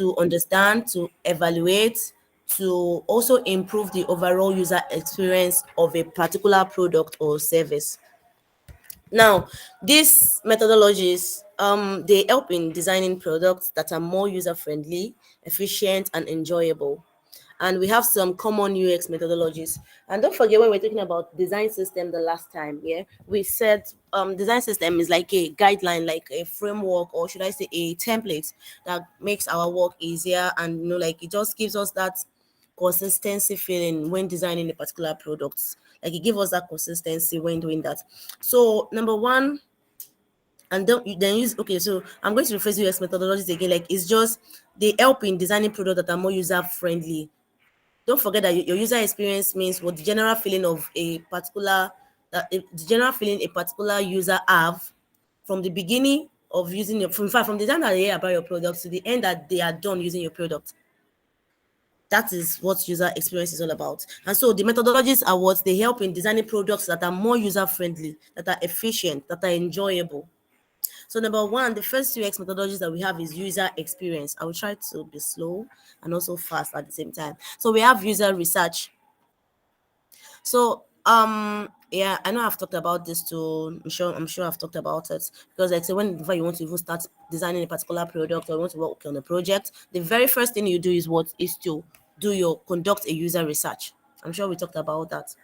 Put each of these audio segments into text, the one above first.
to understand, to evaluate, to also improve the overall user experience of a particular product or service. Now, these methodologies, they help in designing products that are more user-friendly, efficient, and enjoyable. And we have some common UX methodologies. And don't forget, when we're talking about design system the last time, yeah, we said design system is like a guideline, like a framework, or should I say a template that makes our work easier, and like it just gives us that consistency feeling when designing a particular product. Like it gives us that consistency when doing that. So number one, and then use, okay, so I'm going to rephrase UX methodologies again. Like it's just they help in designing products that are more user friendly. Don't forget that your user experience means what the general feeling of a particular the general feeling a particular user have from the beginning of using your, in fact, from the time that they hear about your product to the end that they are done using your product. That is what user experience is all about. And so the methodologies are what they help in designing products that are more user friendly, that are efficient, that are enjoyable. So number one, the first UX methodologies that we have is user experience. I will try to be slow and also fast at the same time. So we have user research. So yeah, I know I've talked about this too. I'm sure I've talked about it, because like say whenever you want to even start designing a particular product or you want to work on a project, the very first thing you do is what is to conduct a user research. I'm sure we talked about that.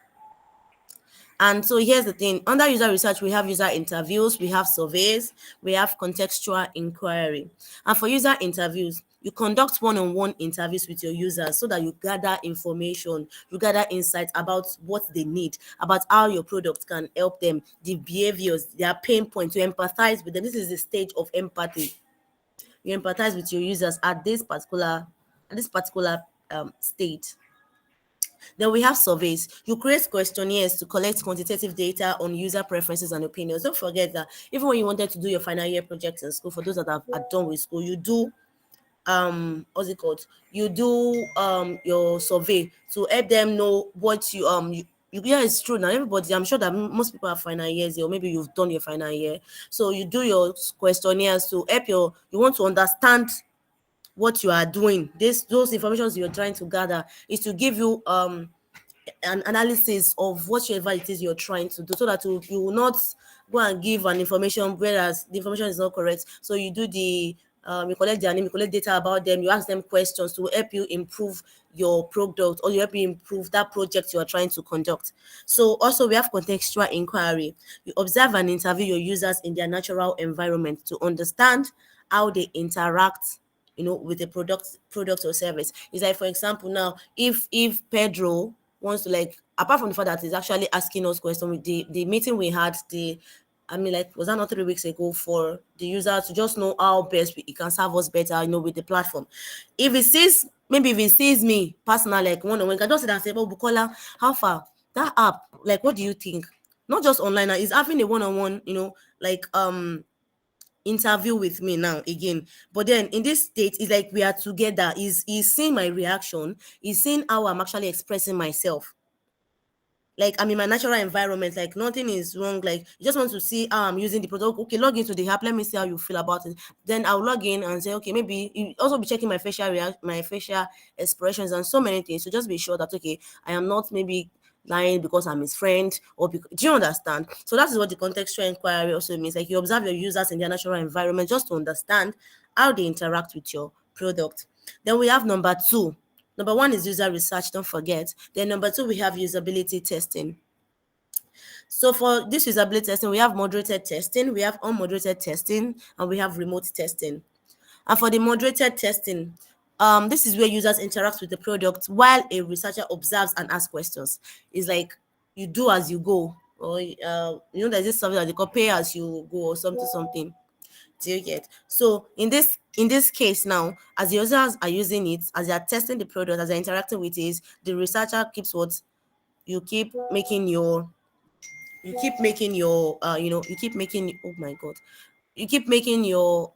And so here's the thing. Under user research, we have user interviews, we have surveys, we have contextual inquiry. And for user interviews, you conduct one-on-one interviews with your users so that you gather information, you gather insights about what they need, about how your product can help them, the behaviors, their pain points, to empathize with them. This is the stage of empathy. You empathize with your users at this particular stage. Then we have surveys. You create questionnaires to collect quantitative data on user preferences and opinions. Don't forget that even when you wanted to do your final year projects in school, for those that are done with school, you do what's it called? You do your survey to help them know what yeah, it's true now. Everybody, I'm sure that most people have final years, or maybe you've done your final year. So you do your questionnaires to help you want to understand what you are doing. Those informations you're trying to gather is to give you an analysis of whatever it is you're trying to do, so that you will not go and give an information whereas the information is not correct. So you do you collect their name, you collect data about them, you ask them questions to help you improve your product, or you help you improve that project you are trying to conduct. So also we have contextual inquiry. You observe and interview your users in their natural environment to understand how they interact with the product or service. It's like, for example, now if Pedro wants to, like, apart from the fact that he's actually asking us questions with the meeting we had, like, was that not 3 weeks ago, for the user to just know how best he can serve us better, with the platform. If he sees me personally, like one-on-one, he can just sit and say, "Oh, Bukola, how far? That app, like, what do you think?" Not just online, he's having a one-on-one, like interview with me now again. But then in this state, it's like we are together. He's seeing my reaction, he's seeing how I'm actually expressing myself. Like, I'm in my natural environment, like nothing is wrong. Like, you just want to see how I'm using the product. Okay, log into the app, let me see how you feel about it. Then I'll log in and say, okay, maybe you also be checking my my facial expressions and so many things. So just be sure that, okay, I am not maybe lying because I'm his friend, or because, do you understand? So that is what the contextual inquiry also means. Like, you observe your users in their natural environment just to understand how they interact with your product. Then we have number two. Number one is user research, don't forget. Then number two, we have usability testing. So for this usability testing, we have moderated testing, we have unmoderated testing, and we have remote testing. And for the moderated testing, this is where users interact with the product while a researcher observes and asks questions. It's like you do as you go, or there's this something that they call pay as you go, or something. Do you get? So in this case now, as the users are using it, as they are testing the product, as they're interacting with it, the researcher keeps what you keep making your oh my god, you keep making your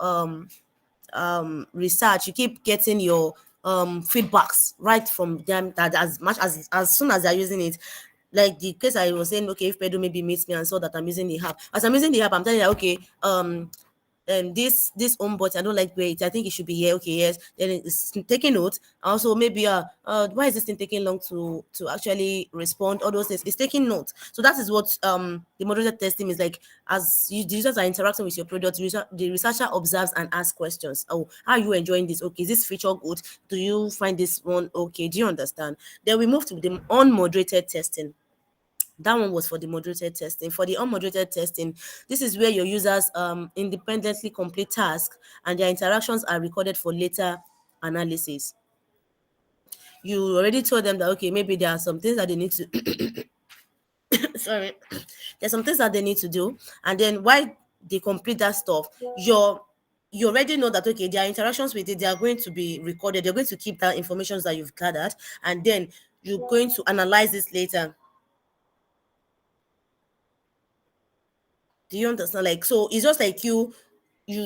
research, you keep getting your feedbacks right from them, that as soon as they're using it. Like the case I was saying, okay, if Pedro maybe meets me and saw that I'm using the app, as I'm using the app, I'm telling you, okay, this home button, I don't like where it, I think it should be here. Okay, yes. Then it's taking notes. Also, maybe why is this thing taking long to actually respond? All those things. It's taking notes. So that is what the moderated testing is like. As the users are interacting with your product, the researcher observes and asks questions. Oh, how are you enjoying this? Okay, is this feature good? Do you find this one okay? Do you understand? Then we move to the unmoderated testing. That one was for the moderated testing. For the unmoderated testing, this is where your users independently complete tasks and their interactions are recorded for later analysis. You already told them that okay, maybe there are some things that they need to sorry, there's some things that they need to do, and then while they complete that stuff, you already know that okay, their interactions with it, they are going to be recorded. They're going to keep that information that you've gathered, and then you're going to analyze this later. Do you understand? Like, so it's just like you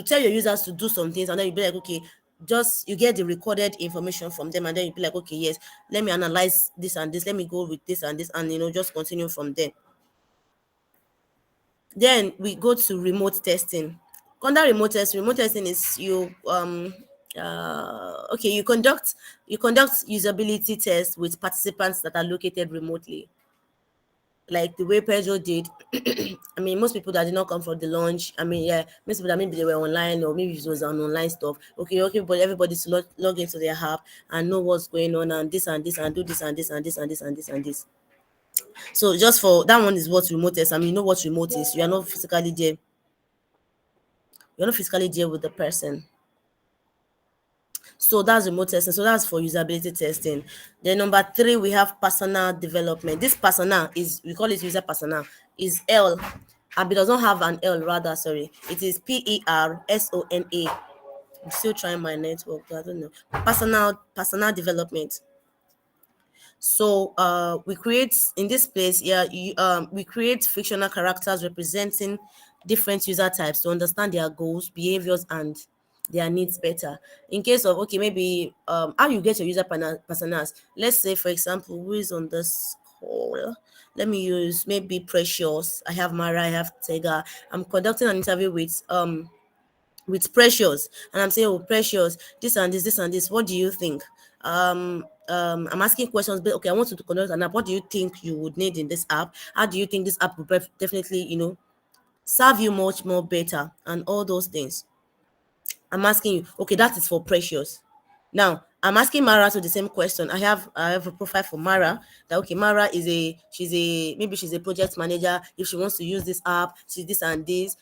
tell your users to do some things, and then you be like, okay, just you get the recorded information from them, and then you be like, okay, yes, let me analyze this and this, let me go with this and this, and just continue from there. Then we go to remote testing. Under remote testing is okay, you conduct usability tests with participants that are located remotely, like the way Pedro did. I mean, most people that did not come for the launch, I mean, yeah, most people that maybe they were online or maybe it was on online stuff. Okay, but everybody to log into their app and know what's going on and this and this and do this and this and this and this and this and this. So just for that one is what remote is. I mean, you know what remote is. You are not physically there. You're not physically there with the person. So that's remote testing. So that's for usability testing. Then number 3, we have personal development. This persona is, we call it user persona, is L. And it does not have an L, rather, sorry. It is persona. I'm still trying my network, but I don't know. Personal development. So we create in this place, we create fictional characters representing different user types to understand their goals, behaviors, and their needs better. In case of okay, maybe how you get your user personas. Let's say, for example, who is on this call? Let me use maybe Precious. I have Mara, I have Tega. I'm conducting an interview with Precious, and I'm saying, oh, Precious, this and this and this, what do you think? I'm asking questions, but okay, I want you to conduct an app. What do you think you would need in this app? How do you think this app will definitely serve you much more better, and all those things? I'm asking you, okay, that is for Precious. Now I'm asking Mara to the same question. I have a profile for Mara, that okay, Mara she's a project manager. If she wants to use this app, she's this and this.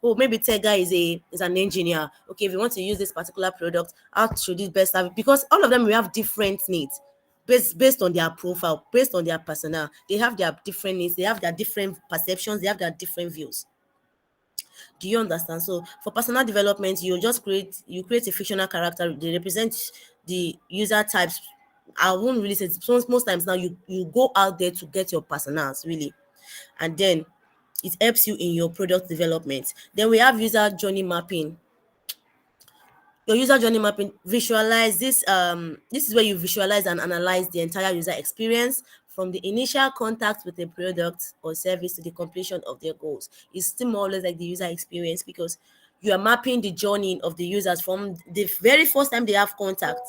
Oh, maybe Tega is an engineer. Okay, if you want to use this particular product, how should it best serve? Because all of them will have different needs based on their profile, based on their persona. They have their different needs, they have their different perceptions, they have their different views. Do you understand? So for personal development, you create a fictional character. They represent the user types. I won't really say most times now you go out there to get your personas really, and then it helps you in your product development. Then we have user journey mapping. Your user journey mapping, visualize this is where you visualize and analyze the entire user experience from the initial contact with a product or service to the completion of their goals. It's still more or less like the user experience, because you are mapping the journey of the users from the very first time they have contact,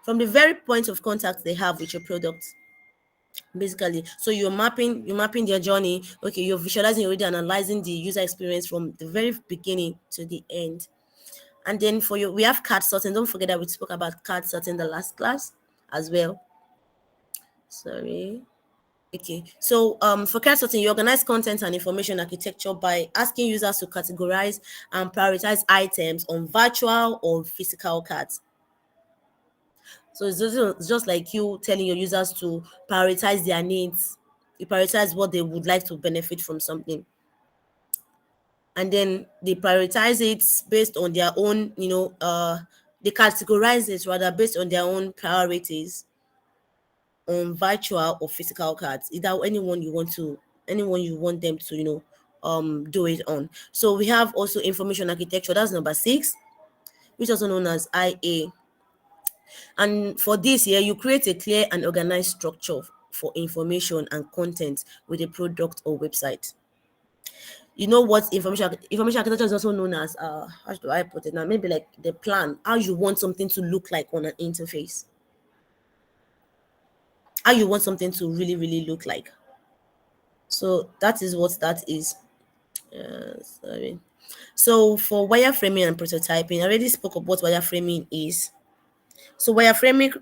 from the very point of contact they have with your product, basically. So you're mapping their journey. Okay, you're visualizing, you're already analyzing the user experience from the very beginning to the end. And then for you, we have card sorting. Don't forget that we spoke about card sorting the last class as well. Sorry. Okay. So for card sorting, you organize content and information architecture by asking users to categorize and prioritize items on virtual or physical cards. So it's just like you telling your users to prioritize their needs. You prioritize what they would like to benefit from something, and then they prioritize it based on their own, they categorize it rather based on their own priorities on virtual or physical cards, either anyone you want them to do it on. So we have also information architecture. That's number 6, which is also known as IA. And for this year, you create a clear and organized structure for information and content with a product or website. you know what information architecture is also known as, how do I put it now, maybe like the plan, how you want something to look like on an interface, how you want something to really really look like. So that is what that is. Sorry. So for wireframing and prototyping, I already spoke of what wireframing is. So wireframing,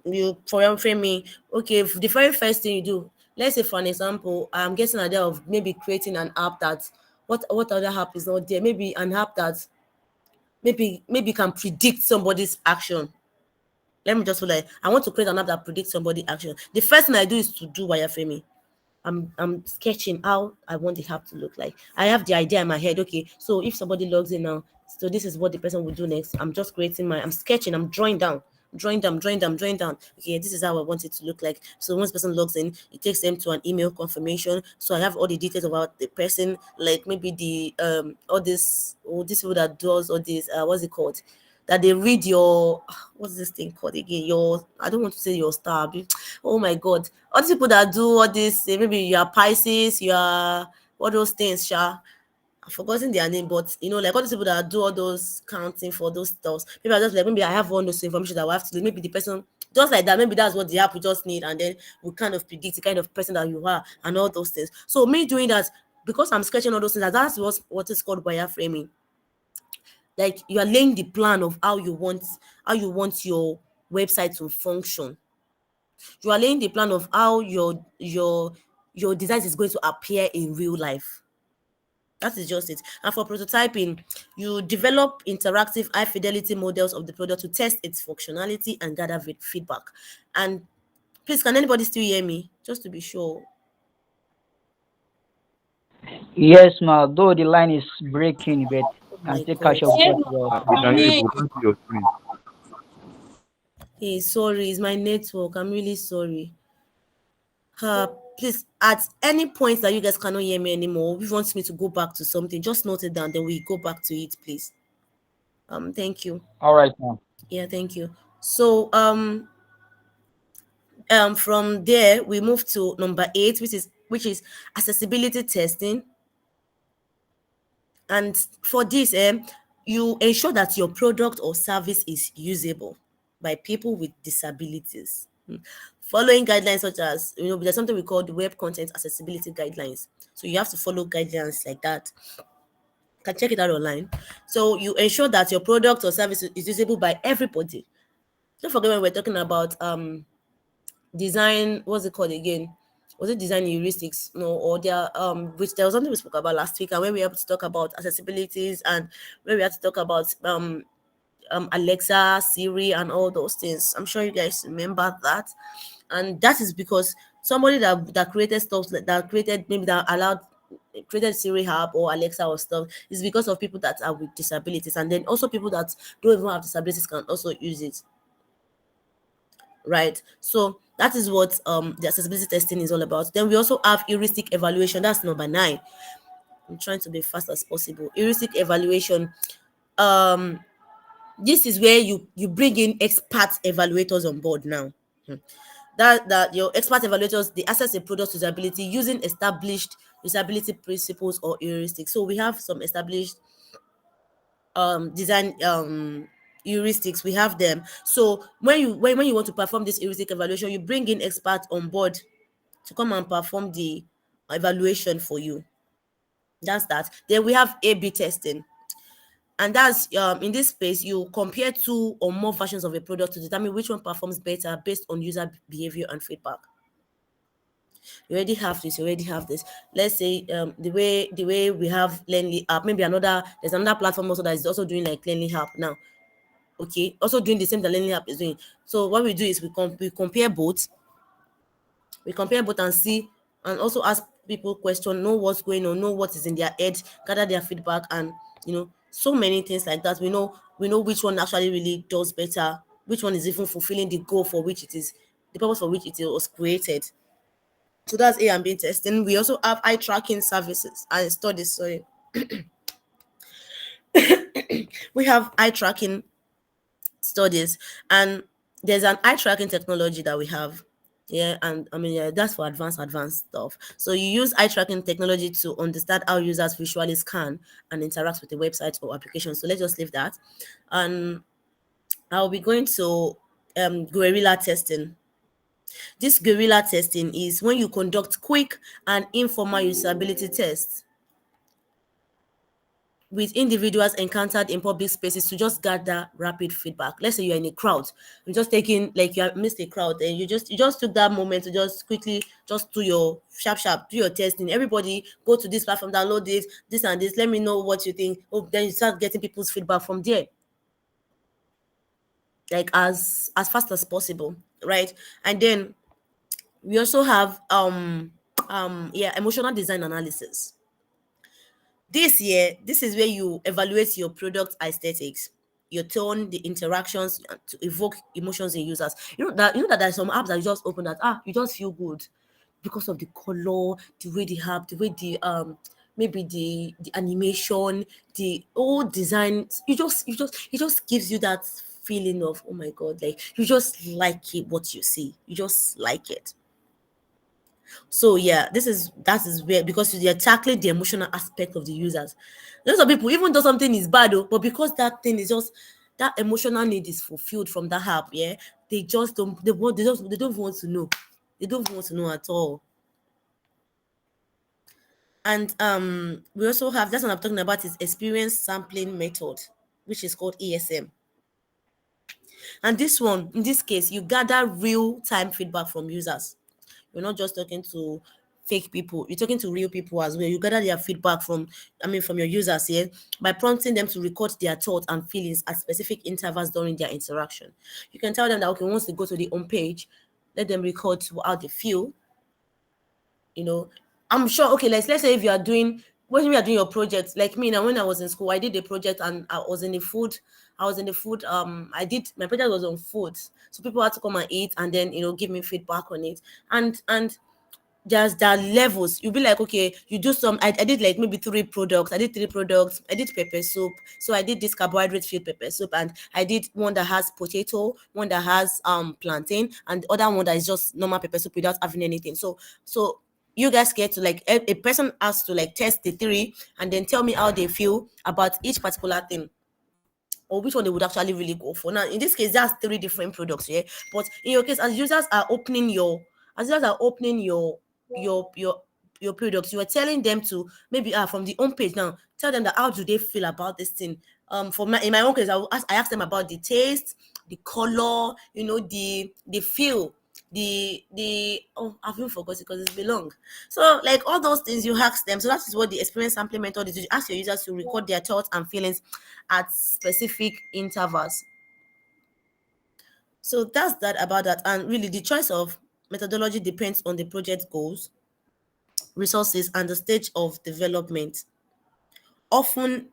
for wireframing, okay, the very first thing you do, let's say for an example, I'm getting an idea of maybe creating an app that, what other app is not there? Maybe an app that maybe can predict somebody's action. Let me just put like, I want to create an app that predicts somebody's action. The first thing I do is to do wireframing. I'm sketching how I want the app to look like. I have the idea in my head. Okay, so if somebody logs in now, so this is what the person will do next. I'm just I'm sketching, I'm drawing down. Okay, this is how I want it to look like. So once person logs in, it takes them to an email confirmation. So I have all the details about the person, like maybe the all this people that does all this, what's it called? That they read your, what's this thing called again? Your, I don't want to say your star. Oh my god. All these people that do all this, maybe you are Pisces, you are all those things, Sha. I've forgotten their name, but you know, like all these people that do all those counting for those stuff. Maybe I just like, maybe I have one those information that I have to do. Maybe the person just like that, maybe that's what the app we just need, and then we kind of predict the kind of person that you are and all those things. So me doing that, because I'm sketching all those things, that's what is called wireframing. Like you are laying the plan of how you want your website to function. You are laying the plan of how your design is going to appear in real life. That is just it. And for prototyping, you develop interactive high fidelity models of the product to test its functionality and gather feedback. And please, can anybody still hear me, just to be sure? Yes, ma. Though the line is breaking, but Oh can my still catch god. up with Yes, what you are we We saying. can can hear you, hear but we you. can't see your screen. Hey, sorry, it's my network. I'm really sorry. Please, at any point that you guys cannot hear me anymore, if you want me to go back to something, just note it down, then we go back to it, please. Thank you. All right, ma. Yeah, thank you. So from there we move to number 8, which is accessibility testing. And for this, you ensure that your product or service is usable by people with disabilities. Following guidelines such as, there's something we call the web content accessibility guidelines. So you have to follow guidelines like that. You can check it out online. So you ensure that your product or service is usable by everybody. Don't forget, when we're talking about design, what's it called again? Was it design heuristics? No, or there which there was something we spoke about last week, and when we have to talk about accessibilities, and when we had to talk about Alexa, Siri, and all those things. I'm sure you guys remember that. And that is because somebody that created stuff, that created, maybe that allowed created Siri app or Alexa or stuff, is because of people that are with disabilities, and then also people that don't even have disabilities can also use it, right? So that is what the accessibility testing is all about. Then we also have heuristic evaluation. That's number 9. I'm trying to be fast as possible. Heuristic evaluation. Um, this is where you bring in expert evaluators on board now. That your expert evaluators, they assess a product's usability using established usability principles or heuristics. So we have some established design heuristics. We have them. So when you want to perform this heuristic evaluation, you bring in experts on board to come and perform the evaluation for you. That's that. Then we have A/B testing, and that's in this space you compare 2 or more versions of a product to determine which one performs better based on user behavior and feedback. You already have this. You already have this. Let's say the way we have LearnlyApp. Maybe there's another platform also that is also doing like LearnlyApp now. Okay, also doing the same that LearnlyApp is doing. So what we do is we compare both. We compare both and see, and also ask people question, know what's going on, know what is in their head, gather their feedback, and so many things like that. We know which one actually really does better, which one is even fulfilling the goal for which it is, the purpose for which it was created. So that's A and B testing. We also have eye tracking services and studies. Sorry, we have eye tracking studies, and there's an eye tracking technology that we have. Yeah, and I mean, yeah, that's for advanced stuff. So you use eye tracking technology to understand how users visually scan and interact with the website or application. So let's just leave that. And I'll be going to guerrilla testing. This guerrilla testing is when you conduct quick and informal usability tests with individuals encountered in public spaces to just gather rapid feedback. Let's say you're in a crowd, you're just taking, like, you have missed a crowd, and you just took that moment to just quickly just do your sharp do your testing. Everybody go to this platform, download this and this. Let me know what you think. Oh, then you start getting people's feedback from there, like as fast as possible, right? And then we also have yeah, emotional design analysis. This is where you evaluate your product aesthetics, your tone, the interactions, to evoke emotions in users. You know that there's some apps that you just open that you just feel good because of the color, the way they have, the way the maybe the animation, the old design. It just gives you that feeling of, oh my god, like you just like it, what you see. You just like it. So yeah, that is where, because you're tackling the emotional aspect of the users. Lots of people, even though something is bad, but because that thing is just, that emotional need is fulfilled from that app, yeah, they just don't they don't want to know. They don't want to know at all. And we also have, that's what I'm talking about, is experience sampling method, which is called ESM. And this one, in this case, you gather real time feedback from users. You're not just talking to fake people, you're talking to real people as well. You gather their feedback from, from your users here, by prompting them to record their thoughts and feelings at specific intervals during their interaction. You can tell them that, okay, once they go to the home page, let them record how they feel. you know I'm sure, okay, let's say if you are doing, when you are doing your project, like me now, when I was in school, I did a project, and I was in the food. I did, my project was on food, so people had to come and eat, and then give me feedback on it. And there's there are levels. You'll be like, okay, you do some, I did like maybe three products. I did pepper soup, so I did this carbohydrate filled pepper soup, and I did one that has potato, one that has plantain, and the other one that is just normal pepper soup without having anything. So you guys get to, like, a person has to, like, test the three and then tell me how they feel about each particular thing, or which one they would actually really go for. Now, in this case, that's three different products, yeah. But in your case, as users are opening your products, you are telling them to, maybe from the home page now, tell them that, how do they feel about this thing. In my own case, I ask them about the taste, the color, the feel, the I've even forgotten because it's been long. So, like, all those things you ask them. So that is what the experience sampling method is. You ask your users to record their thoughts and feelings at specific intervals. So that's that about that. And really, the choice of methodology depends on the project goals, resources, and the stage of development. Often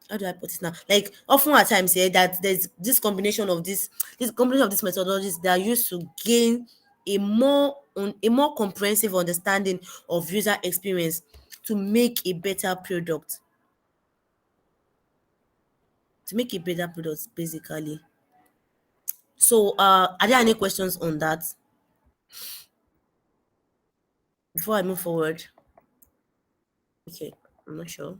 how do I put it now? Like, often at times, yeah, that there's this combination of these methodologies that are used to gain a more comprehensive understanding of user experience, to make a better product. Basically. So are there any questions on that before I move forward? Okay, I'm not sure.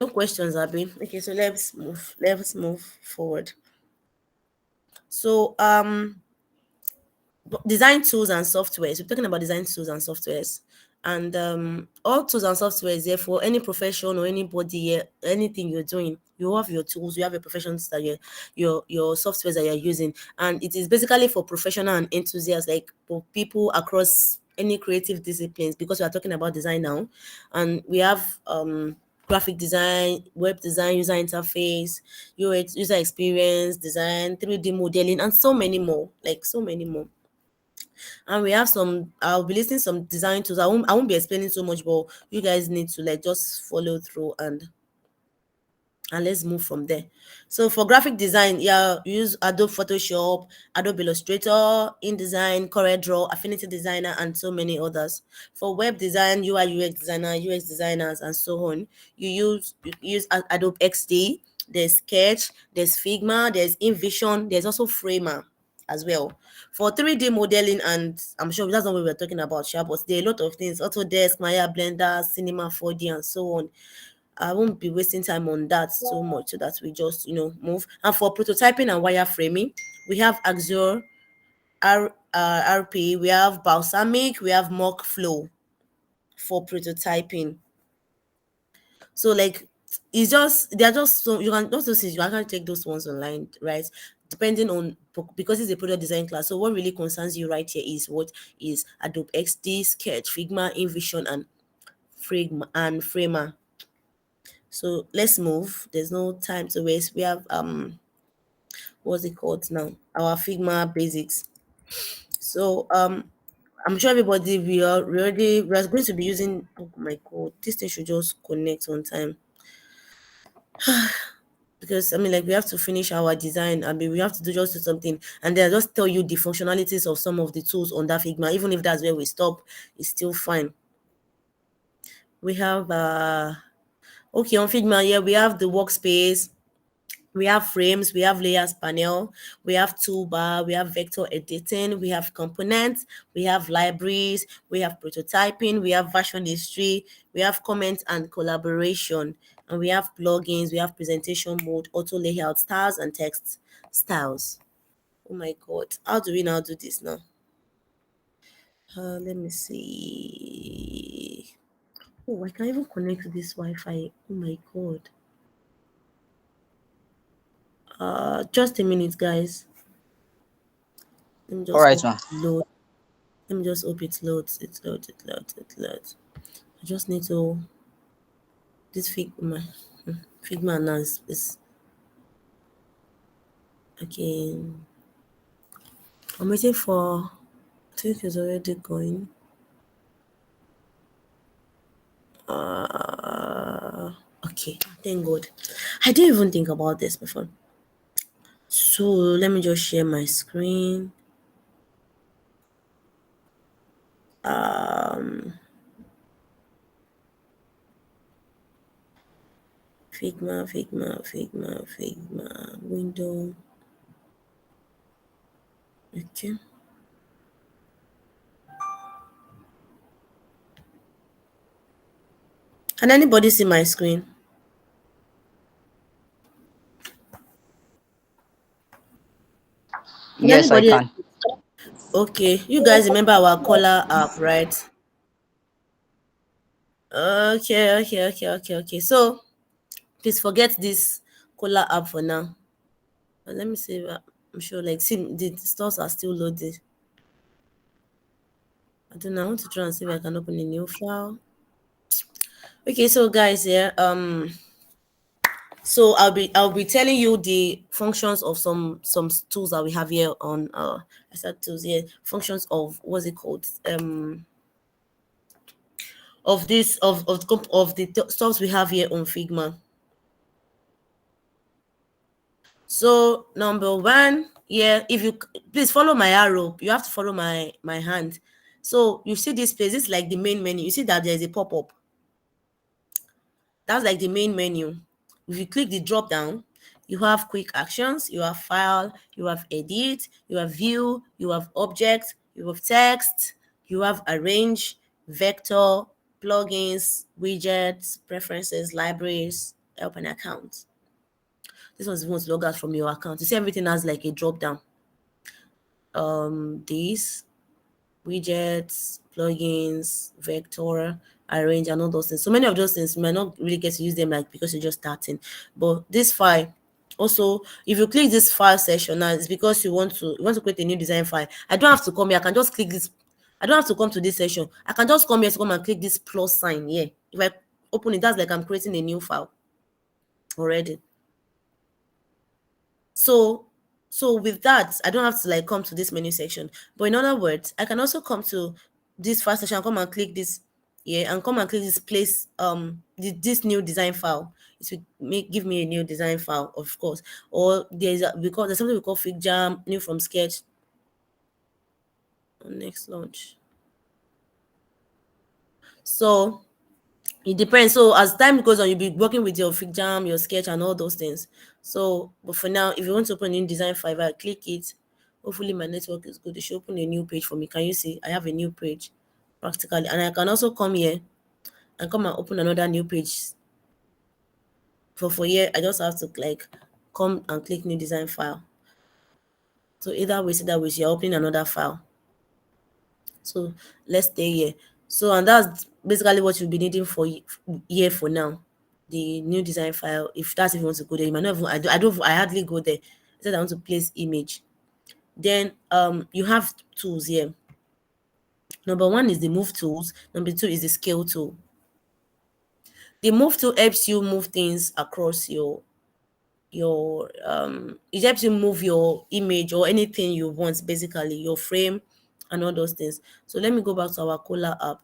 No questions, Abby. Okay, so let's move forward. So design tools and softwares. We're talking about design tools and softwares, and all tools and softwares. Therefore, any profession or anybody, anything you're doing, you have your tools, you have your professions that your softwares that you're using, and it is basically for professional and enthusiasts, like for people across any creative disciplines, because we are talking about design now, and we have graphic design, web design, user interface, UX, user experience design, 3D modeling, and so many more, like so many more. And we have some, I'll be listing some design tools. I won't be explaining so much, but you guys need to, like, just follow through, and let's move from there. So for graphic design, yeah, you use Adobe Photoshop, Adobe Illustrator, InDesign, CorelDRAW, Affinity Designer, and so many others. For web design, UI UX designer, UX designers, and so on, you use Adobe XD, there's Sketch, there's Figma, there's InVision, there's also Framer as well. For 3D modeling, and I'm sure that's not what we're talking about, sure, but there are a lot of things, Autodesk, Maya, Blender, Cinema 4D, and so on. I won't be wasting time on that so much, so that we just, move. And for prototyping and wireframing, we have Axure, RP, we have Balsamic, we have Mock Flow for prototyping. So like it's just they're just so you can those things you can take those ones online, right? Depending on because it's a product design class. So what really concerns you right here is what is Adobe XD, Sketch, Figma, InVision, and Framer. So let's move. There's no time to waste. We have what's it called now? Our Figma basics. So I'm sure everybody we are going to be using. Oh my god, this thing should just connect on time. Because I mean, like we have to finish our design. I mean, we have to do something, and then I just tell you the functionalities of some of the tools on that Figma. Even if that's where we stop, it's still fine. We have okay, on Figma, yeah, we have the workspace, we have frames, we have layers panel, we have toolbar, we have vector editing, we have components, we have libraries, we have prototyping, we have version history, we have comment and collaboration, and we have plugins, we have presentation mode, auto layout styles, and text styles. Oh my god, how do we now do this now? Let me see. Oh, I can even connect to this Wi-Fi. Oh my god. Just a minute, guys. Let me All just right, hope ma. it loads. Let me just hope it loads. It loads. It loads. It loads. I just need to this Figma now is okay. I'm waiting for. I think it's already going. Okay. Thank God. I didn't even think about this before. So let me just share my screen. Figma window. Okay. Can anybody see my screen? Can Yes, I anybody? can. Okay, you guys remember our caller app, right? Okay. So please forget this caller app for now. Let me see. I'm sure, like, see, the stores are still loaded. I don't know. I want to try and see if I can open a new file. Okay, so guys, yeah, so I'll be telling you the functions of some tools that we have here on I said tools here, functions of what's it called, of this of the stuffs we have here on Figma. So number one, yeah, if you please follow my arrow, you have to follow my hand. So you see this place, this is like the main menu. You see that there's a pop-up. That's like the main menu. If you click the drop down, you have quick actions, you have file, you have edit, you have view, you have object, you have text, you have arrange, vector, plugins, widgets, preferences, libraries, help and account. This one's the ones log out from your account. You see everything has like a drop down. These widgets, plugins, vector, arrange, and all those things. So many of those things you might not really get to use them like because you're just starting. But this file, also, if you click this file section now, it's because you want to create a new design file. I don't have to come here. I can just click this. I don't have to come to this section. I can just come here to come and click this plus sign here. If I open it, that's like I'm creating a new file already. So with that, I don't have to like come to this menu section. But in other words, I can also come to this first section and come and click this here and come and click this place this new design file. It will give me a new design file, of course. Or there's something we call Figma new from sketch on next launch. So It depends. So as time goes on, you'll be working with your Figma, your Sketch, and all those things. So, but for now, if you want to open in Design Fiverr, click it. Hopefully, my network is good. It should open a new page for me. Can you see? I have a new page practically, and I can also come here and come and open another new page. For here, I just have to like come and click new design file. So either way, you're opening another file. So let's stay here. So and that's basically what you'll be needing for here for now. The new design file. If you want to go there, you might not even I hardly go there. I said I want to place image. Then you have tools here. Number one is the move tools. Number two is the scale tool. The move tool helps you move things across your it helps you move your image or anything you want, basically your frame and all those things. So let me go back to our Cola app.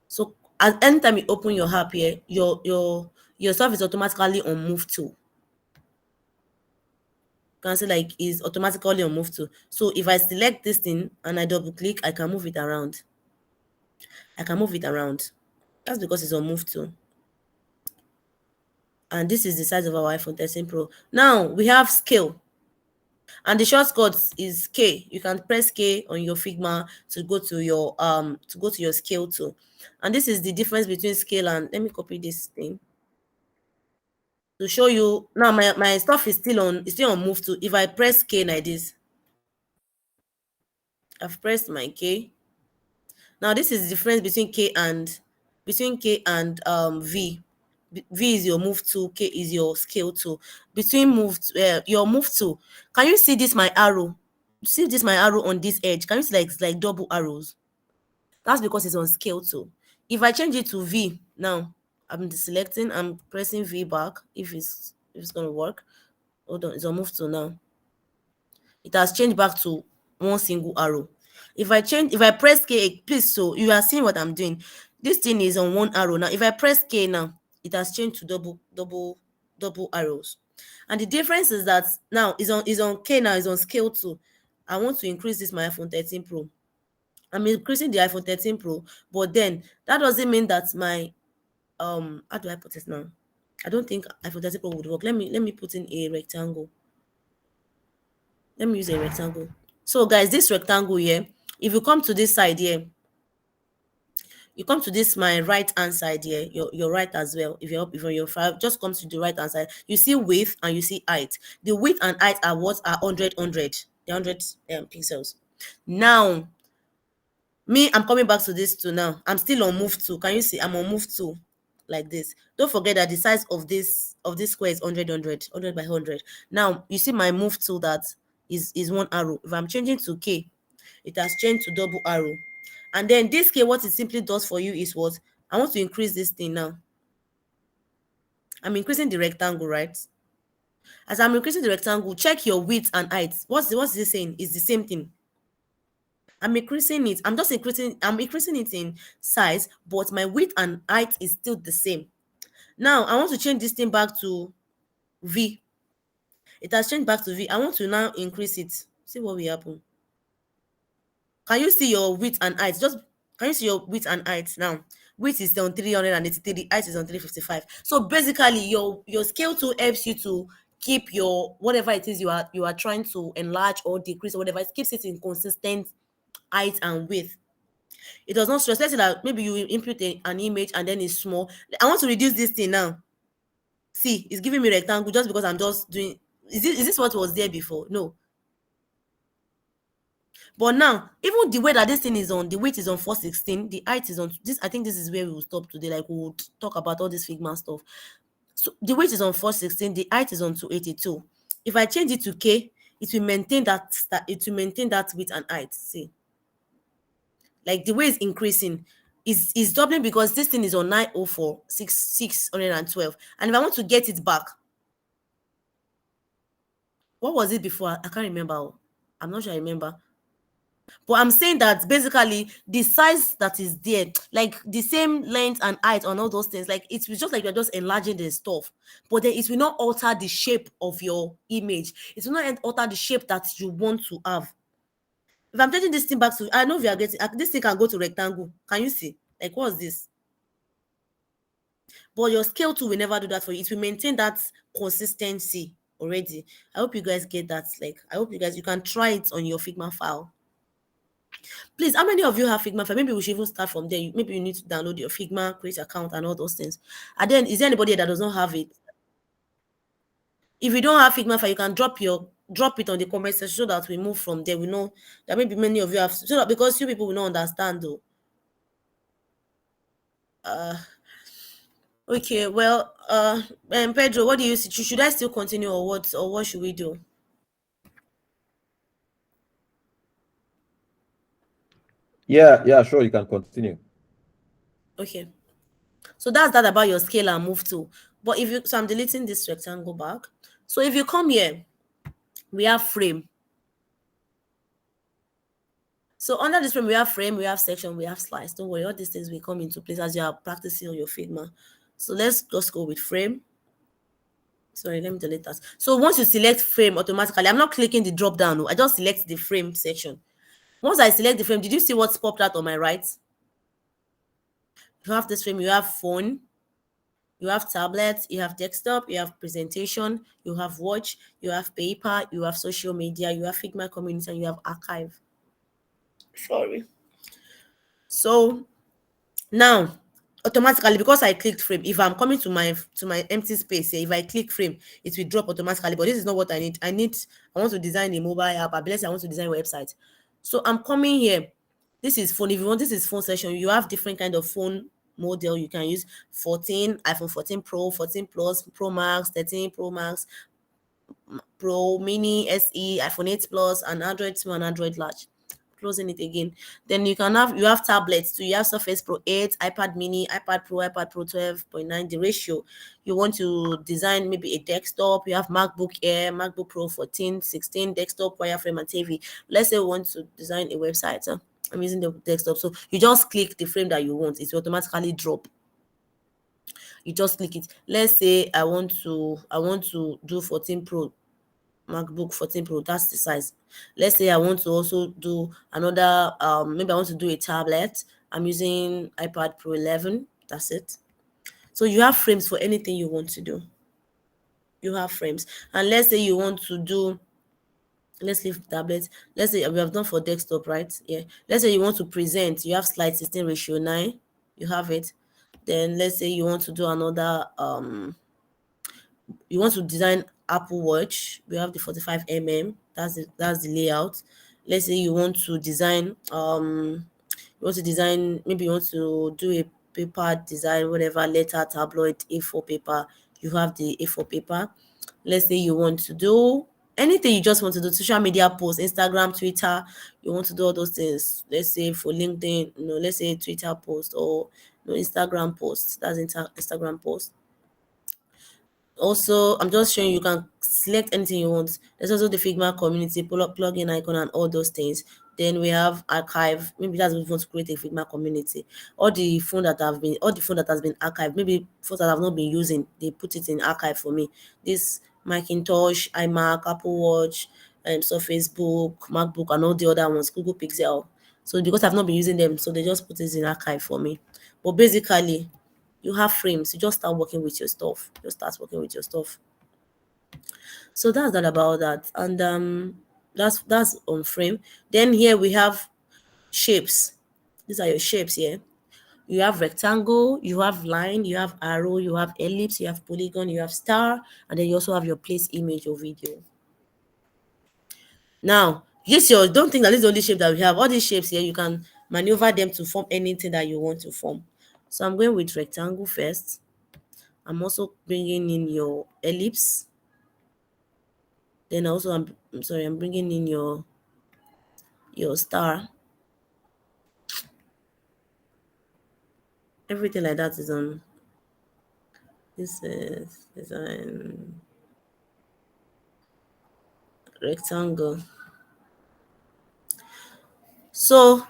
So at any time you open your app here, your stuff is automatically on move to. You can see like is automatically on move to. So if I select this thing and I double click, I can move it around. I can move it around. That's because it's on move to. And this is the size of our iPhone 13 Pro. Now we have scale. And the shortcut is K. You can press K on your Figma to go to your scale tool. And this is the difference between scale and let me copy this thing to show you. Now my stuff is still on move to. If I press K like this, I've pressed my K. Now this is the difference between K and V. V is your move tool, K is your scale tool. Between your move tool, can you see this my arrow? See this my arrow on this edge? Can you see like it's like double arrows? That's because it's on scale tool. If I change it to V now, I'm deselecting, I'm pressing V back if it's gonna work. Hold on, it's on move tool now. It has changed back to one single arrow. If I press K, please, so you are seeing what I'm doing. This thing is on one arrow now. If I press K now, it has changed to double arrows. And the difference is that now is on K now, is on scale 2. I want to increase this my iPhone 13 Pro. I'm increasing the iPhone 13 Pro, but then that doesn't mean that my how do I put it now? I don't think iPhone 13 Pro would work. Let me put in a rectangle. Let me use a rectangle. So guys, this rectangle here, if you come to this side here, you come to this my right hand side here, your right as well. If you're your file, just comes to the right hand side. You see width and you see height. The width and height are what are 100, 100, the 100 pixels. Now, I'm coming back to this too now. I'm still on move to. Can you see? I'm on move to like this. Don't forget that the size of this square is 100, 100, 100 by 100. Now, you see my move to that is one arrow. If I'm changing to K, it has changed to double arrow. And then this K, what it simply does for you is what? I want to increase this thing now. I'm increasing the rectangle, right? As I'm increasing the rectangle, check your width and height. What's this saying? It's the same thing. I'm increasing it. I'm increasing it in size, but my width and height is still the same. Now, I want to change this thing back to V. It has changed back to V. I want to now increase it. See what will happen. Can you see your width and height? Can you see your width and height now? Width is on 383, height is on 355. So basically, your scale tool helps you to keep your whatever it is you are trying to enlarge or decrease or whatever. It keeps it in consistent height and width. It does not stress. Let's say that maybe you input an image and then it's small. I want to reduce this thing now. See, it's giving me rectangle just because I'm just doing. Is this what was there before? No. But now, even the way that this thing is on, the weight is on 416, the height is on this. I think this is where we will stop today. Like we will talk about all this Figma stuff. So the weight is on 416, the height is on 282. If I change it to K, it will maintain that width and height. See, like the way it's increasing is doubling because this thing is on 904, 612. And if I want to get it back, what was it before? I can't remember. I'm not sure I remember. But I'm saying that basically the size that is there, like the same length and height on all those things, like it's just like you're just enlarging the stuff. But then it will not alter the shape of your image. It will not alter the shape that you want to have. If I'm changing this thing back to, I know we are getting this thing can go to rectangle. Can you see? Like what's this? But your scale tool will never do that for you. It will maintain that consistency already. I hope you guys get that. Like, I hope you can try it on your Figma file. Please, how many of you have Figma file? Maybe we should even start from there. Maybe you need to download your Figma, create account, and all those things. And then, is there anybody that does not have it? If you don't have Figma file, you can drop it on the comment section so that we move from there. We know that maybe many of you have, so that because few people will not understand though. Okay, well, Pedro, what do you see? Should I still continue, or what should we do? Yeah, yeah, sure, you can continue. Okay, so that's that about your scale and move to. But if you, so I'm deleting this rectangle back. So if you come here, we have frame. So under this frame, we have frame, we have section, we have slice. Don't worry, all these things will come into place as you are practicing on your Figma. So let's just go with frame. Sorry, let me delete that. So once you select frame automatically, I'm not clicking the drop down. No, I just select the frame section. Once I select the frame, did you see what's popped out on my right? You have this frame, you have phone, you have tablet, you have desktop, you have presentation, you have watch, you have paper, you have social media, you have Figma community, and you have archive. Sorry. So now, automatically, because I clicked frame, if I'm coming to my empty space here, if I click frame, it will drop automatically. But this is not what I need. I want to design a mobile app. I want to design a website. So I'm coming here. This is phone. If you want, this is phone session. You have different kind of phone model you can use. 14, iPhone 14 Pro, 14 Plus, Pro Max, 13 Pro Max, Pro, Mini, SE, iPhone 8 Plus, and Android 2 and Android Large. Closing it again. Then you have tablets too. You have Surface Pro 8, iPad Mini, iPad Pro 12.9. The ratio. You want to design maybe a desktop. You have MacBook Air, MacBook Pro 14, 16, desktop, wireframe, and TV. Let's say we want to design a website. I'm using the desktop. So you just click the frame that you want. It will automatically drop. You just click it. Let's say I want to do 14 Pro. MacBook 14 Pro, that's the size. Let's say I want to also do another, maybe I want to do a tablet. I'm using iPad Pro 11. That's it. So you have frames for anything you want to do. You have frames. And let's say you want to do, let's leave tablet. Let's say we have done for desktop, right? Yeah. Let's say you want to present. You have slide 16:9. You have it. Then let's say you want to do another, you want to design Apple Watch. We have the 45 mm. That's the layout. Let's say you want to design maybe you want to do a paper design, whatever, letter, tabloid, A4 paper. You have the A4 paper. Let's say you want to do anything you just want to do, social media posts, Instagram, Twitter. You want to do all those things. Let's say for LinkedIn, let's say Twitter post, or Instagram post. That's Instagram post. Also, I'm just showing you can select anything you want. There's also the Figma community plugin icon and all those things. Then we have archive. Maybe that's if you want to create a Figma community. All the phone that has been archived. Maybe phones that I've not been using, they put it in archive for me. This Macintosh, iMac, Apple Watch, so Facebook, MacBook, and all the other ones, Google Pixel. So because I've not been using them, so they just put it in archive for me. But basically, you have frames. You just start working with your stuff. So that's that about that. And that's on frame. Then here we have shapes. These are your shapes here. You have rectangle, you have line, you have arrow, you have ellipse, you have polygon, you have star, and then you also have your place image or video. Now, don't think that this is the only shape that we have. All these shapes here, you can maneuver them to form anything that you want to form. So I'm going with rectangle first. I'm also bringing in your ellipse. Then also I'm bringing in your star. Everything like that is on. This is design rectangle. So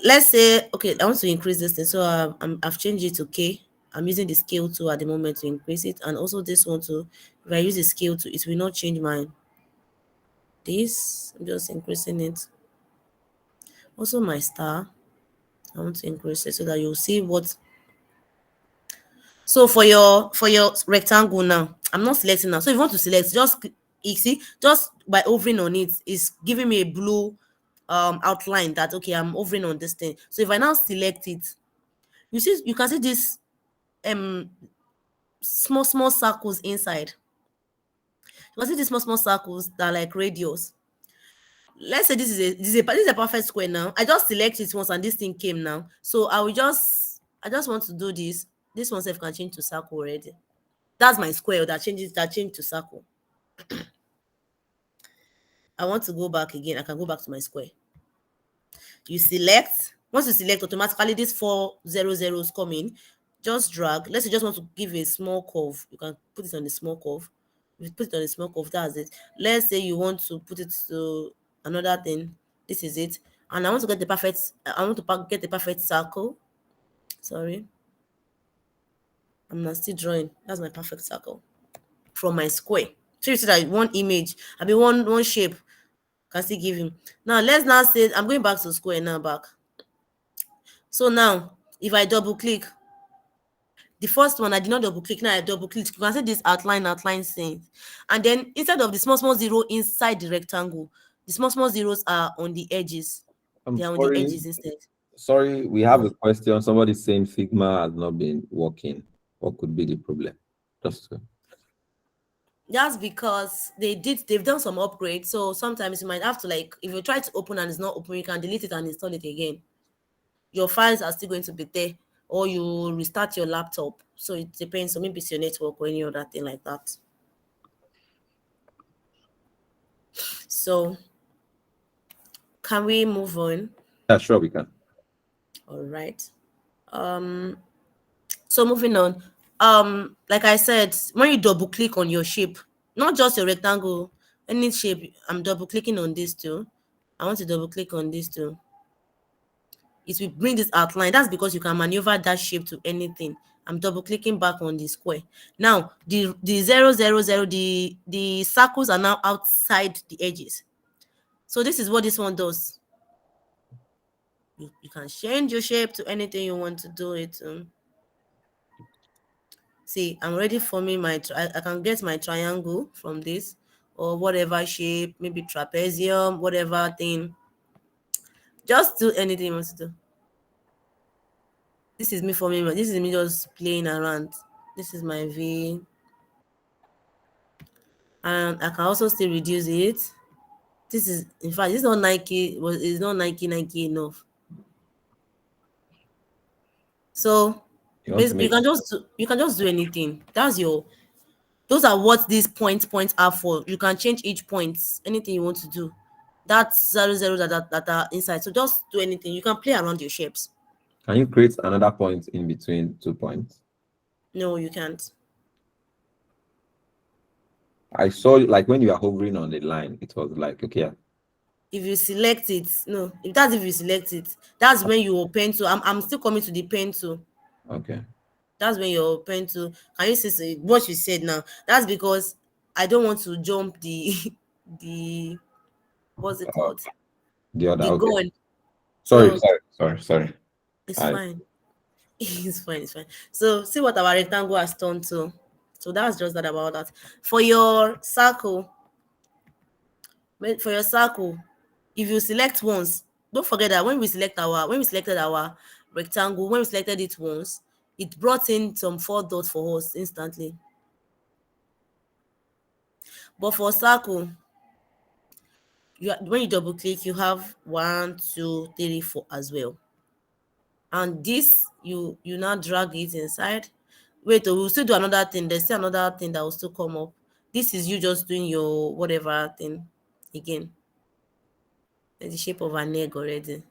let's say, okay, I want to increase this thing. So I've changed it to K. I'm using the scale tool at the moment to increase it, and also this one too. If I use the scale tool, it will not change mine. I'm just increasing it. Also my star, I want to increase it so that you'll see what. So for your rectangle now, I'm not selecting now. So if you want to select, you see, just by hovering on it, is giving me a blue outline that okay, I'm hovering on this thing. So if I now select it, you can see this um small circles inside. You can see these small circles that are like radius. Let's say this is a perfect square now. I just select it once and this thing came now. So I just want to do this. This one self can change to circle already. That's my square that changed to circle. I want to go back again. I can go back to my square. You select. Once you select, automatically these 4 zeros come in. Just drag. Let's say you just want to give a small curve. You can put it on the small curve. If you put it on the small curve, that's it. Let's say you want to put it to another thing. This is it. And I want to get the perfect. I want to get the perfect circle. Sorry, I'm not still drawing. That's my perfect circle from my square. So you see that one image, I mean one shape can still give him. Now let's now say I'm going back to square now back. So now if I double click, the first one I did not double click, now I double click. You can see this outline thing. And then instead of the small zero inside the rectangle, the small zeros are on the edges. I'm They are on the sorry. edges instead. Sorry, we have a No. question. Somebody saying Figma has not been working. What could be the problem? Just That's because they've done some upgrades. So sometimes you might have to, like, if you try to open and it's not open, you can delete it and install it again. Your files are still going to be there, or you restart your laptop. So it depends. So maybe it's your network or any other thing like that. So can we move on? yeah, sure, we can. All right. Um. So moving on. Like I said, when you double click on your shape, not just your rectangle, any shape, I'm double clicking on this too. I want to double click on this too. It will bring this outline. That's because you can maneuver that shape to anything. I'm double clicking back on the square. Now the 0, 0, 0, the circles are now outside the edges. So this is what this one does. You can change your shape to anything you want to do it. See, I'm already forming I can get my triangle from this, or whatever shape, maybe trapezium, whatever thing. Just do anything you want to do. This is me just playing around. This is my V. And I can also still reduce it. This is, in fact, this is not Nike, it's not Nike enough. So You want to basically make you can just do anything. Those are what these points are for. You can change each point, anything you want to do. That's 0, 0 that are inside. So just do anything. You can play around your shapes. Can you create another point in between 2 points? No, you can't. I saw like when you are hovering on the line, it was like okay, If you select it, no, if you select it, that's when you open to. I'm still coming to the pen tool. okay. That's when you open to. Can you see what you said now? That's because I don't want to jump the the what's it Uh, called? the other The okay. gun. Sorry, So sorry. it's I fine. It's fine. So see what our rectangle has turned to. So that's just that about that. For your circle, if you select once, don't forget that when we selected our rectangle, when we selected it once, it brought in some 4 dots for us instantly. But for circle, when you double click, you have 1, 2, 3, 4 as well. And this you now drag it inside. Wait, oh, we'll still do another thing. There's still another thing that will still come up. This is you just doing your whatever thing again. There's the shape of an egg already.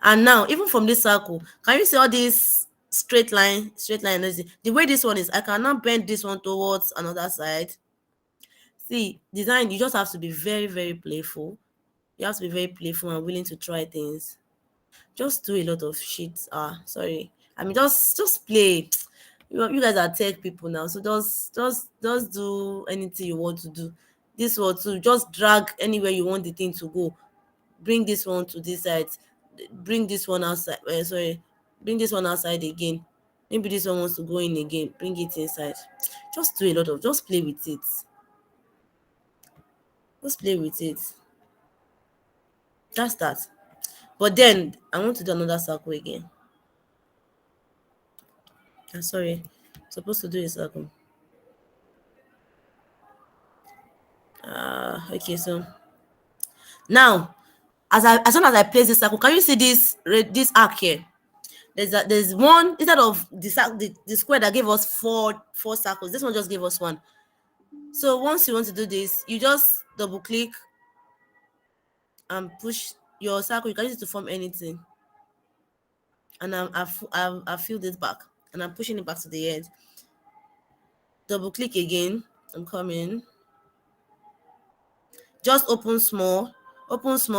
And now, even from this circle, can you see all this straight line? The way this one is, I can now bend this one towards another side. See, design, you just have to be very, very playful. You have to be very playful and willing to try things. Just do a lot of shit. Sorry. I mean, just play. You guys are tech people now, so just do anything you want to do. This one too, just drag anywhere you want the thing to go. Bring this one to this side. Bring this one outside. Sorry, bring this one outside again. Maybe this one wants to go in again, bring it inside. Just do a lot of, just play with it. Just play with it. That's that. But then I want to do another circle again. I'm sorry. I'm supposed to do a circle. Okay, so now as soon as I place this circle, can you see this arc here? There's one instead of the square that gave us four circles. This one just gave us one. So once you want to do this, you just double click and push your circle. You can use it to form anything. And I've filled it back, and I'm pushing it back to the end. Double click again. I'm coming. Just open small,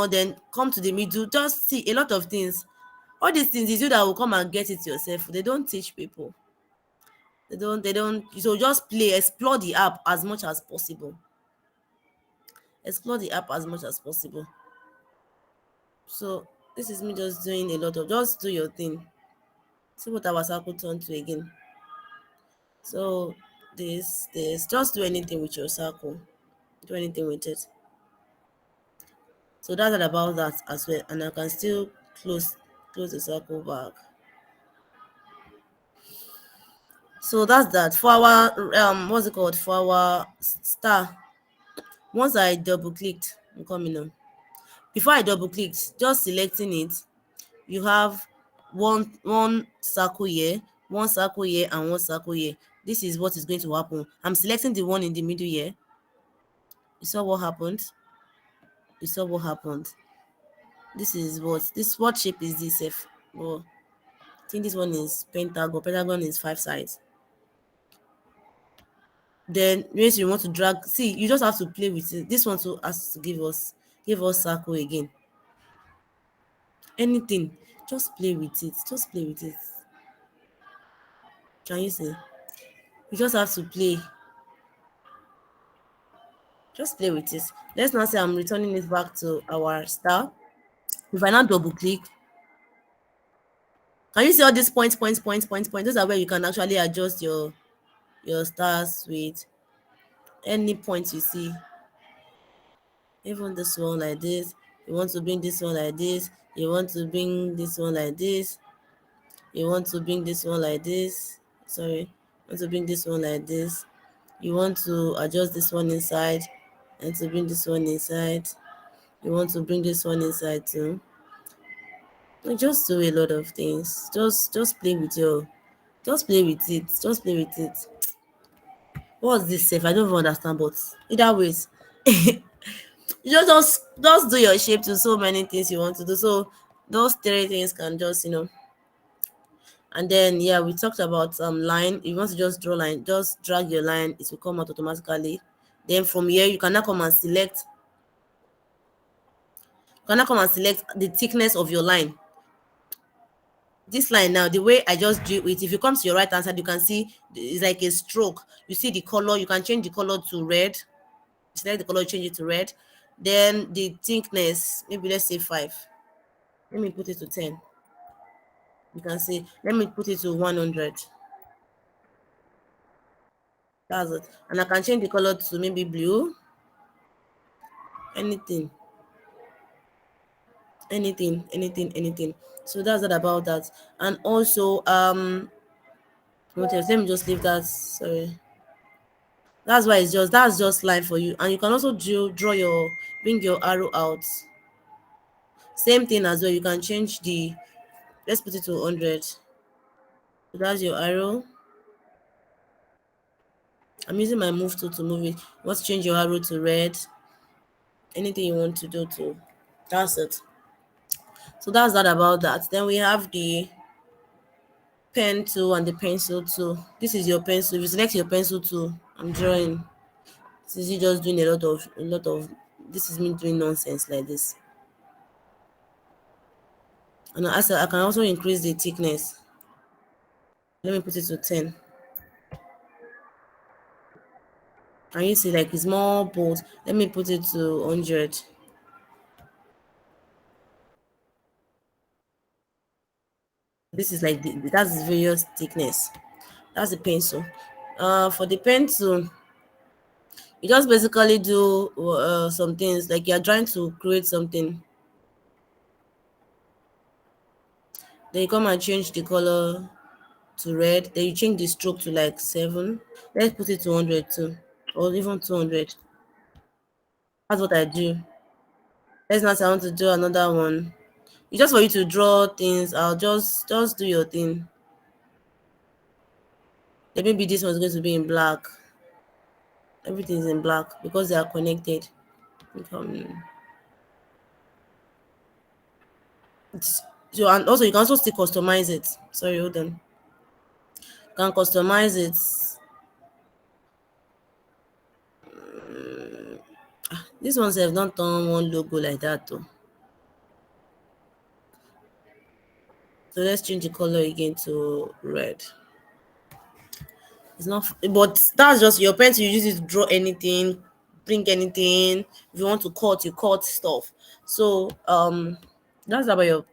then come to the middle. Just see a lot of things. All these things is you that will come and get it yourself. They don't teach people. They don't. So just play, explore the app as much as possible. Explore the app as much as possible. So this is me just doing a lot of, just do your thing. See what our circle turn to again. So this, just do anything with your circle. Do anything with it. So that's all about that as well. And I can still close the circle back. So that's that. For our what's it called? For our star. Once I double clicked, I'm coming on. Before I double clicked, just selecting it, you have one circle here, one circle here, and one circle here. This is what is going to happen. I'm selecting the one in the middle here. You saw what happened? You saw what happened? What shape is this? Well, I think this one is pentagon. Pentagon is 5 sides. Then once you want to drag, see, you just have to play with it. This one too has to give us circle again. Anything, just play with it. Just play with it. Can you see? You just have to play. Just play with it. Let's now say I'm returning it back to our star. If I now double click, can you see all these points? Those are where you can actually adjust your stars with any point you see. Even this one like this. You want to bring this one like this. You want to bring this one like this. You want to bring this one like this. Sorry. You want to bring this one like this. You want to adjust this one inside and to bring this one inside. You want to bring this one inside too. You just do a lot of things. Just play with your, just play with it. Just play with it. What's this safe? I don't even understand, but either ways, you just do your shape to so many things you want to do. So those 3 things can just, and then yeah, we talked about line. If you want to just draw line, just drag your line, it will come out automatically. Then from here you can now come and select the thickness of your line. This line now, the way I just drew it, if you come to your right hand side, you can see it's like a stroke. You see the color, you can change the color to red. Select the color, change it to red. Then the thickness, maybe let's say 5. Let me put it to 10. You can see, let me put it to 100. That's it. And I can change the color to maybe blue. Anything. So that's it about that. And also what else? Let me just leave that. Sorry. That's just line for you. And you can also bring your arrow out. Same thing as well. You can change let's put it to 100. So that's your arrow. I'm using my move tool to move it. You want to change your arrow to red. Anything you want to do to, that's it. So that's that about that. Then we have the pen tool and the pencil tool. This is your pencil. If you select your pencil tool, I'm drawing. This is you just doing a lot of this is me doing nonsense like this. And I can also increase the thickness. Let me put it to 10. Can you see like it's more bold? Let me put it to 100. This is like that's various thickness. That's the pencil. For the pencil, you just basically do some things like you're trying to create something. Then you come and change the color to red. Then you change the stroke to like 7. Let's put it to 100 too, or even 200. That's what I do. Let's not say I want to do another one. It's just for you to draw things. I'll just do your thing. Then maybe this one's going to be in black. Everything's in black because they are connected. Um, so and also you can also still customize it. Sorry, hold on. You can customize it. This ones have not done one logo like that though. So let's change the color again to red. It's not, but that's just your pen to use it to draw anything, print anything. If you want to cut, you cut stuff. So that's about your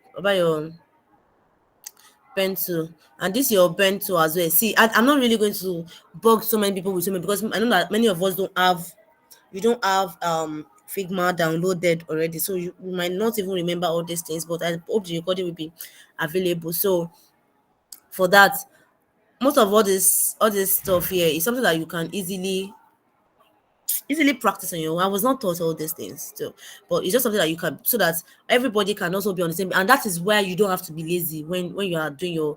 pencil, and this your pencil as well. See, I'm not really going to bug so many people with so many because I know that many of us don't have, you don't have Figma downloaded already, so you might not even remember all these things. But I hope the recording will be available. So for that, most of all this stuff here is something that you can easily practice on your own. I was not taught all these things still, but it's just something that you can, so that everybody can also be on the same. And that is where you don't have to be lazy when you are doing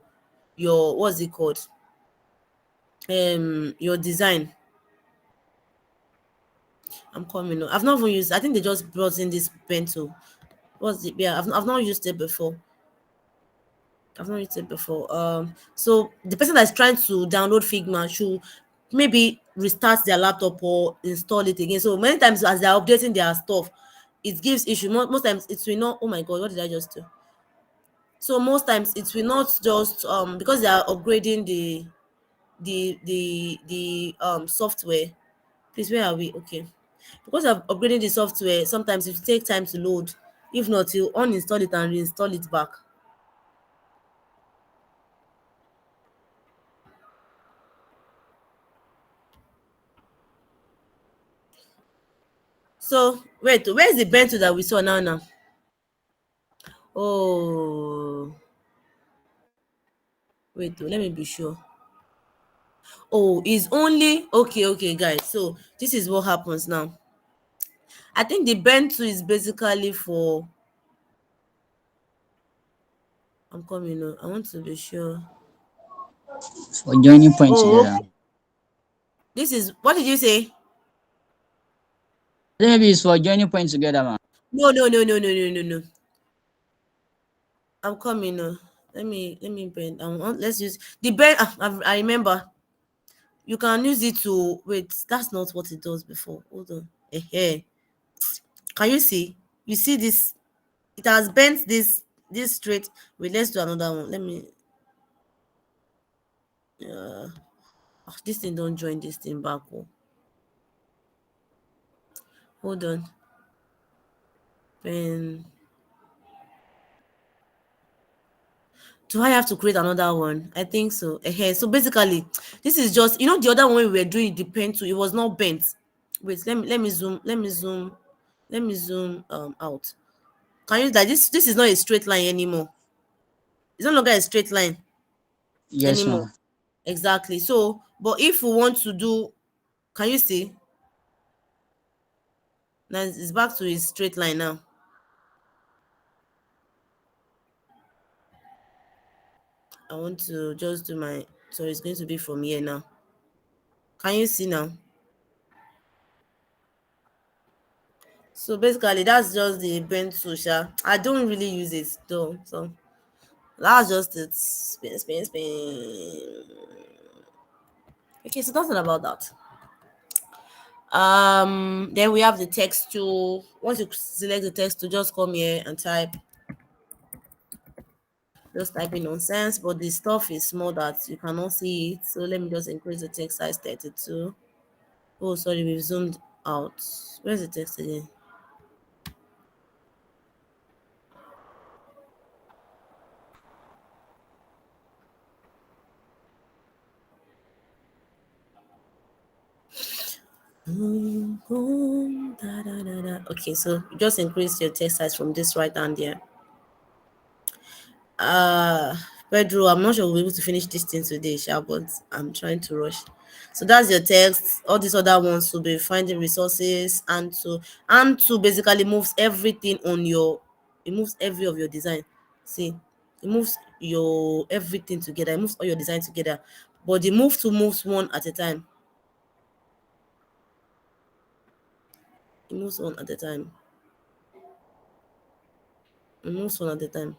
your what's it called, your design. I'm coming. I've not even used. I think they just brought in this bento. What's it? Yeah, I've not used it before. I've not used it before. So the person that's trying to download Figma should maybe restart their laptop or install it again. So many times as they're updating their stuff, it gives issue. Most times it will not. Oh my god, what did I just do? So most times it will not just because they are upgrading the software. Please, where are we? Okay. Because of upgrading the software, sometimes it will take time to load. If not, you uninstall it and reinstall it back. So wait, where's the bento that we saw now? Oh, wait, let me be sure. Oh, it's only okay, guys. So this is what happens now. I think the bento is basically for. I'm coming. I want to be sure. For joining point Oh, together. okay. This is what did you say? Maybe it's for joining point together, man. No. I'm coming. Let me bend. Let's use the bend. I remember. You can use it to wait. That's not what it does before. Hold on. Can you see? You see this? It has bent this straight. Wait, let's do another one. Let me. This thing don't join this thing back. Oh. Hold on. Pen. Do I have to create another one? I think so. So basically, this is just the other one we were doing the pen to. It was not bent. Wait, let me zoom. Let me zoom out. Can you like this is not a straight line anymore. It's no longer a straight line Yes, anymore. man. Exactly. So, but if we want to do, can you see? Now it's back to a straight line now. I want to just do my, so it's going to be from here now. Can you see now? So basically, that's just the bent social. I don't really use it though. So that's just it. Spin. Okay, so nothing about that. Then we have the text tool. Once you select the text tool, just come here and just type in nonsense, but the stuff is small that you cannot see it. So let me just increase the text size 32. Oh, sorry, we've zoomed out. Where's the text again? Okay, so just increase your text size from this right hand here. Pedro, I'm not sure we'll be able to finish this thing today, Sha, but I'm trying to rush. So that's your text. All these other ones will be finding resources, and to basically moves everything on your, it moves every of your design. See, it moves your everything together, it moves all your design together. But the move to moves one at a time. It moves one at a time. It moves one at a time.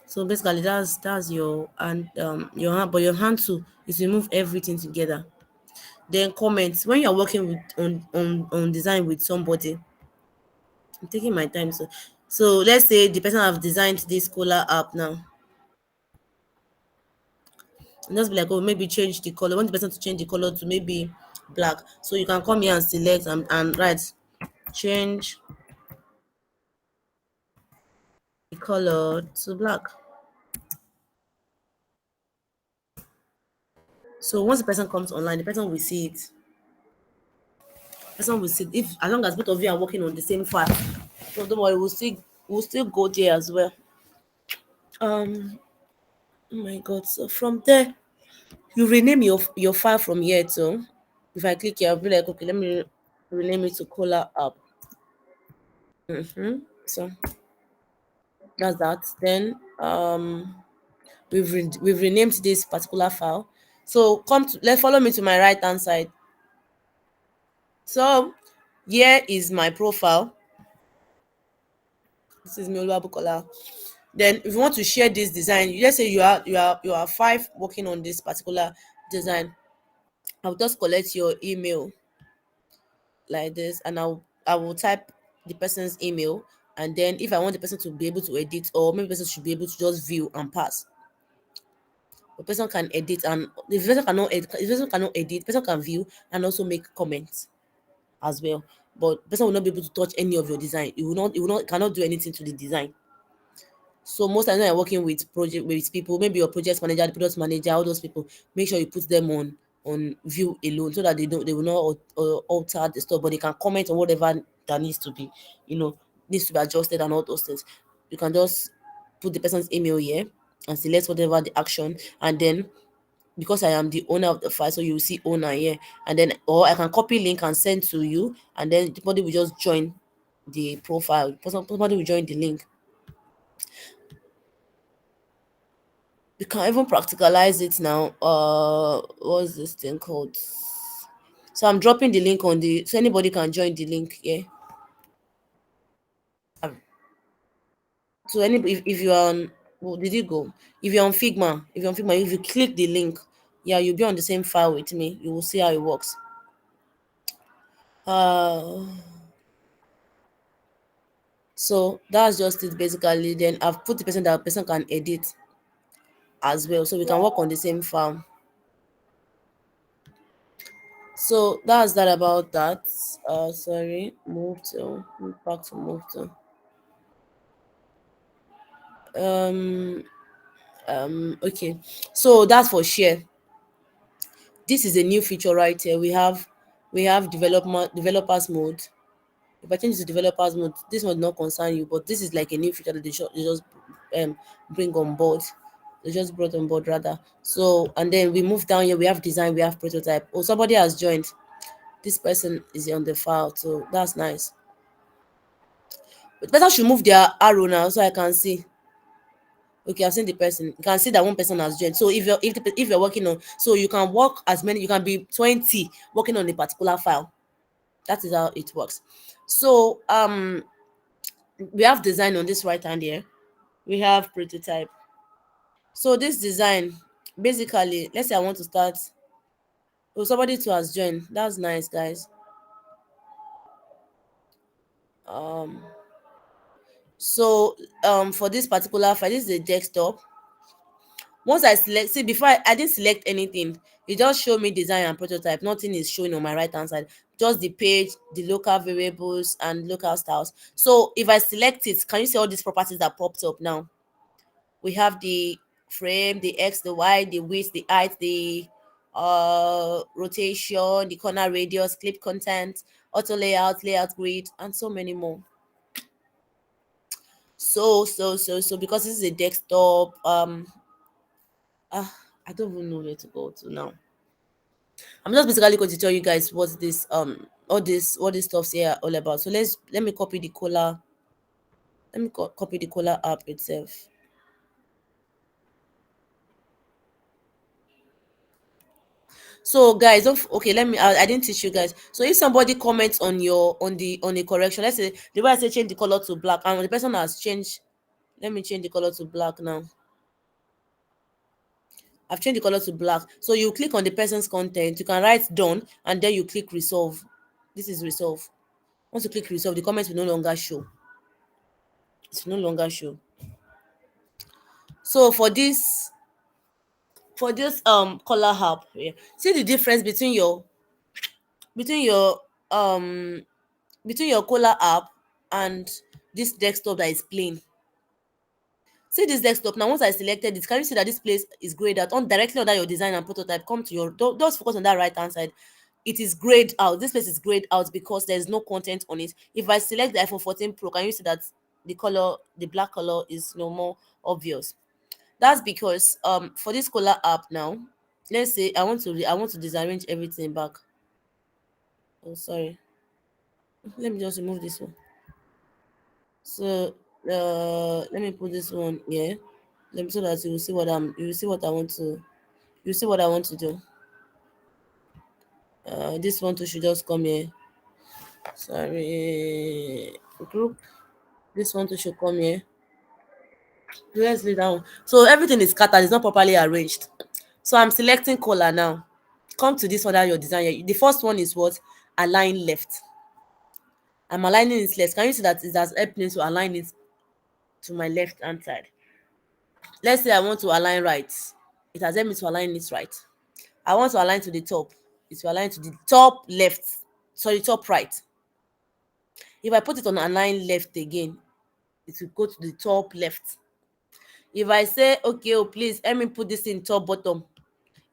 So basically that's your, and your hand, but your hand too is to move everything together. Then comments when you're working with on design with somebody. I'm taking my time. So let's say the person have designed this color app now. And just be like, oh, maybe change the color. I want the person to change the color to maybe black. So you can come here and select and write change the color to black. So once the person comes online, the person will see it. Person will see, if as long as both of you are working on the same file. So don't worry, we'll still go there as well. Oh my god. So from there, you rename your file from here too. If I click here, I'll be like, okay, let me rename it to color app. So that's that. Then we've renamed this particular file. So let's follow me to my right hand side. So here is my profile. This is Mioluwa Bukola. Then if you want to share this design, let's say you are five working on this particular design. I'll just collect your email like this, and I will type the person's email, and then if I want the person to be able to edit, or maybe the person should be able to just view and pass. The person can edit, and if the person cannot edit, the person can view and also make comments as well. But the person will not be able to touch any of your design. It cannot do anything to the design. So most times when you're working with people, maybe your project manager, the product manager, all those people, make sure you put them on view alone, so that they will not alter the stuff, but they can comment on whatever that needs to be adjusted and all those things. You can just put the person's email here and select whatever the action, and then because I am the owner of the file, so you will see owner here, and then, or I can copy link and send to you, and then somebody will just join the profile. Somebody will join the link. You can even practicalize it now. What's this thing called? So I'm dropping the link so anybody can join the link. Yeah. So if you are on, well, did you go? If you click the link, yeah, you'll be on the same file with me. You will see how it works. Uh, so that's just it basically. Then I've put the person that person can edit as well, so we can work on the same file. So that's that about that. Sorry, move back to move to. Um, okay. So that's for share. This is a new feature right here. We have developers mode. If I change to developers mode, this will not concern you, but this is like a new feature that they just bring on board. They just brought on board rather. So, and then we move down here. We have design. We have prototype. Oh, somebody has joined. This person is on the file, so that's nice. But the person should move their arrow now so I can see. Okay, I've seen the person. You can see that one person has joined. So if you're working on, so you can work as many. You can be 20 working on a particular file. That is how it works. So we have design on this right hand here. We have prototype. So this design, basically, let's say I want to start. Oh, somebody too has joined. That's nice, guys. So for this particular file, this is a desktop. Once I select, see, before I didn't select anything. It just showed me design and prototype. Nothing is showing on my right hand side. Just the page, the local variables, and local styles. So if I select it, can you see all these properties that popped up now? We have the frame, the X, the Y, the width, the height, the rotation, the corner radius, clip content, auto layout grid, and so many more. So because this is a desktop, I don't even know where to go to now. I'm just basically going to tell you guys what this all this stuff's here are all about. So let me copy the Cola. Let me copy the Cola app itself. So guys, don't okay. Let me. I didn't teach you guys. So if somebody comments on your on the correction, let's say the way I say change the color to black, and the person has changed. Let me change the color to black now. I've changed the color to black. So you click on the person's content. You can write done, and then you click resolve. This is resolve. Once you click resolve, the comments will no longer show. It will no longer show. So for this color app, yeah, see the difference between your um between your color app and this desktop that is plain. See this desktop now. Once I selected it, can you see that this place is grayed out on directly under your design and prototype? Come to your just focus on that right hand side. It is grayed out. This place is grayed out because there's no content on it. If I select the iPhone 14 Pro, can you see that the color, the black color, is no more obvious? That's because for this color app now, let's say I want to disarrange everything back. Oh, sorry. Let me just remove this one. So let me put this one here. Let me so that you will see what I want to you see what I want to do. This one too should just come here. Sorry, group. This one too should come here. Let's lay down. So everything is scattered. It's not properly arranged. So I'm selecting color now. Come to this under your design here. The first one is what? Align left. I'm aligning it left. Can you see that it has helped me to align it to my left hand side? Let's say I want to align right. It has helped me to align it right. I want to align to the top. It will align to the top left. Sorry, top right. If I put it on align left again, it will go to the top left. If I say, okay, oh, please let me put this in top bottom,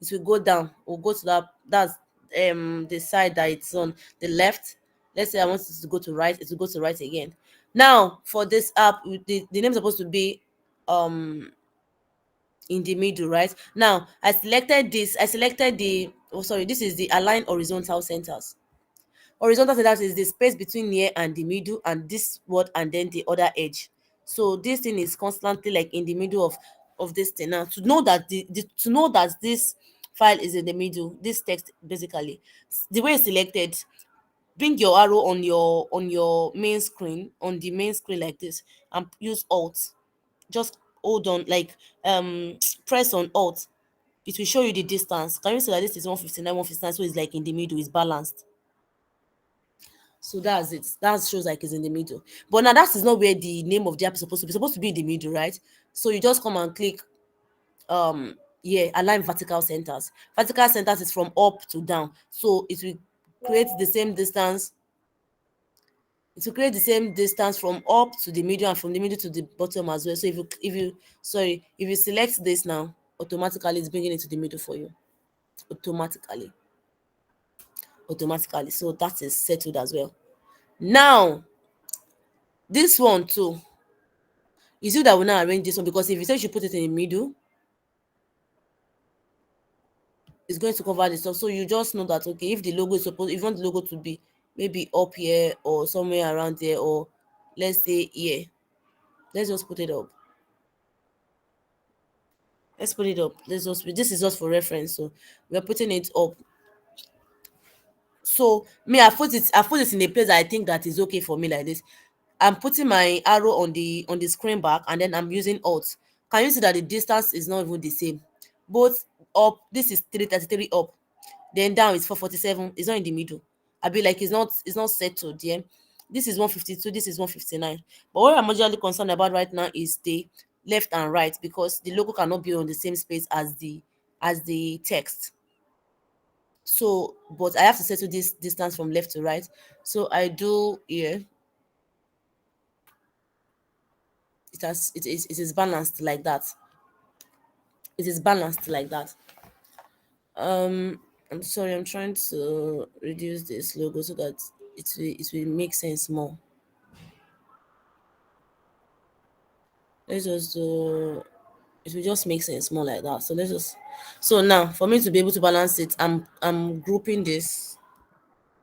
it will go down. We'll go to that's the side that it's on the left. Let's say I want it to go to right, it will go to right again. Now for this app, the name is supposed to be in the middle, right? Now I selected this. I selected the this is the align horizontal centers. Horizontal centers is the space between here and the middle and this word and then the other edge. So this thing is constantly like in the middle of this thing. Now to know that to know that this file is in the middle, this text basically, the way it's selected, bring your arrow on your main screen, on the main screen like this, and use alt. Just hold on, like press on alt. It will show you the distance. Can you see that this is 159, 159? So it's like in the middle, it's balanced. So that's it. That shows like it's in the middle. But now that is not where the name of the app is supposed to be. It's supposed to be in the middle, right? So you just come and click align vertical centers. Vertical centers is from up to down. So it will create the same distance. It will create the same distance from up to the middle and from the middle to the bottom as well. So if you select this now, automatically it's bringing it to the middle for you. Automatically. Automatically. So that is settled as well. Now, this one too. You see that we now arrange this one because if you say you put it in the middle, it's going to cover the stuff. So you just know that okay, if the logo is supposed, if you want the logo to be maybe up here or somewhere around there, or let's say here, let's just put it up. Let's put it up. This is just for reference. So we're putting it up. So me, I put it in a place that I think that is okay for me like this. I'm putting my arrow on the screen back and then I'm using alt. Can you see that the distance is not even the same? Both up, this is 333 up, then down is 447. It's not in the middle. I'll be like it's not settled, yeah. This is 152, this is 159. But what I'm majorly concerned about right now is the left and right because the logo cannot be on the same space as the text. So, but I have to settle this distance from left to right. So I do here. It is balanced like that. It is balanced like that. I'm sorry, I'm trying to reduce this logo so that it will make sense more. Let's just do it will just make sense more like that. So let's just so now for me to be able to balance it, I'm grouping this.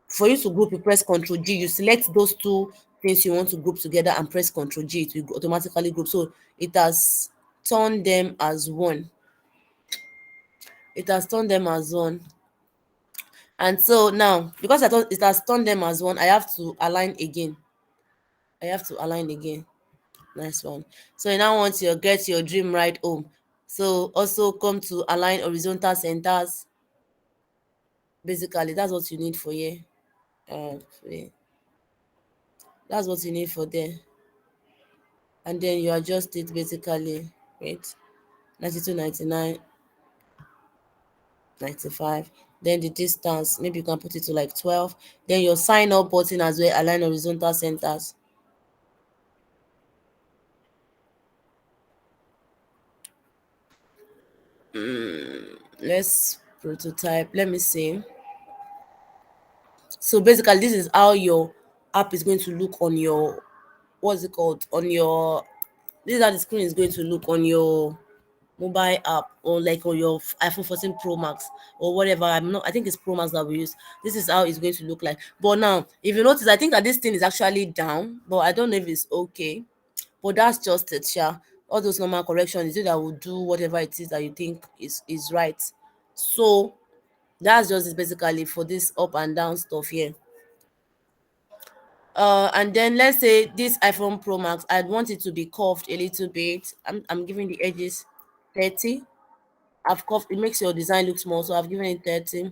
For you to group, you press Ctrl G, you select those two things you want to group together and press Ctrl G, it will automatically group. So it has turned them as one. It has turned them as one. And so now, because I thought it has turned them as one, I have to align again. I have to align again. Nice one. So you now want to get your dream right home. So also come to align horizontal centers. Basically, that's what you need for here. Wait. That's what you need for there. And then you adjust it basically. Wait. 92, 99, 95. Then the distance, maybe you can put it to like 12. Then your sign up button as well, align horizontal centers. Let's prototype. Let me see. So basically, this is how your app is going to look on your what's it called on your. This is how the screen is going to look on your mobile app or like on your iPhone 14 Pro Max or whatever. I'm not. I think it's Pro Max that we use. This is how it's going to look like. But now, if you notice, I think that this thing is actually down, but I don't know if it's okay. But that's just it, yeah. All those normal corrections is it that will do whatever it is that you think is right. So that's just it basically for this up and down stuff here. And then let's say this iPhone Pro Max, I'd want it to be curved a little bit. I'm giving the edges 30. I've curved it makes your design look small, so I've given it 30.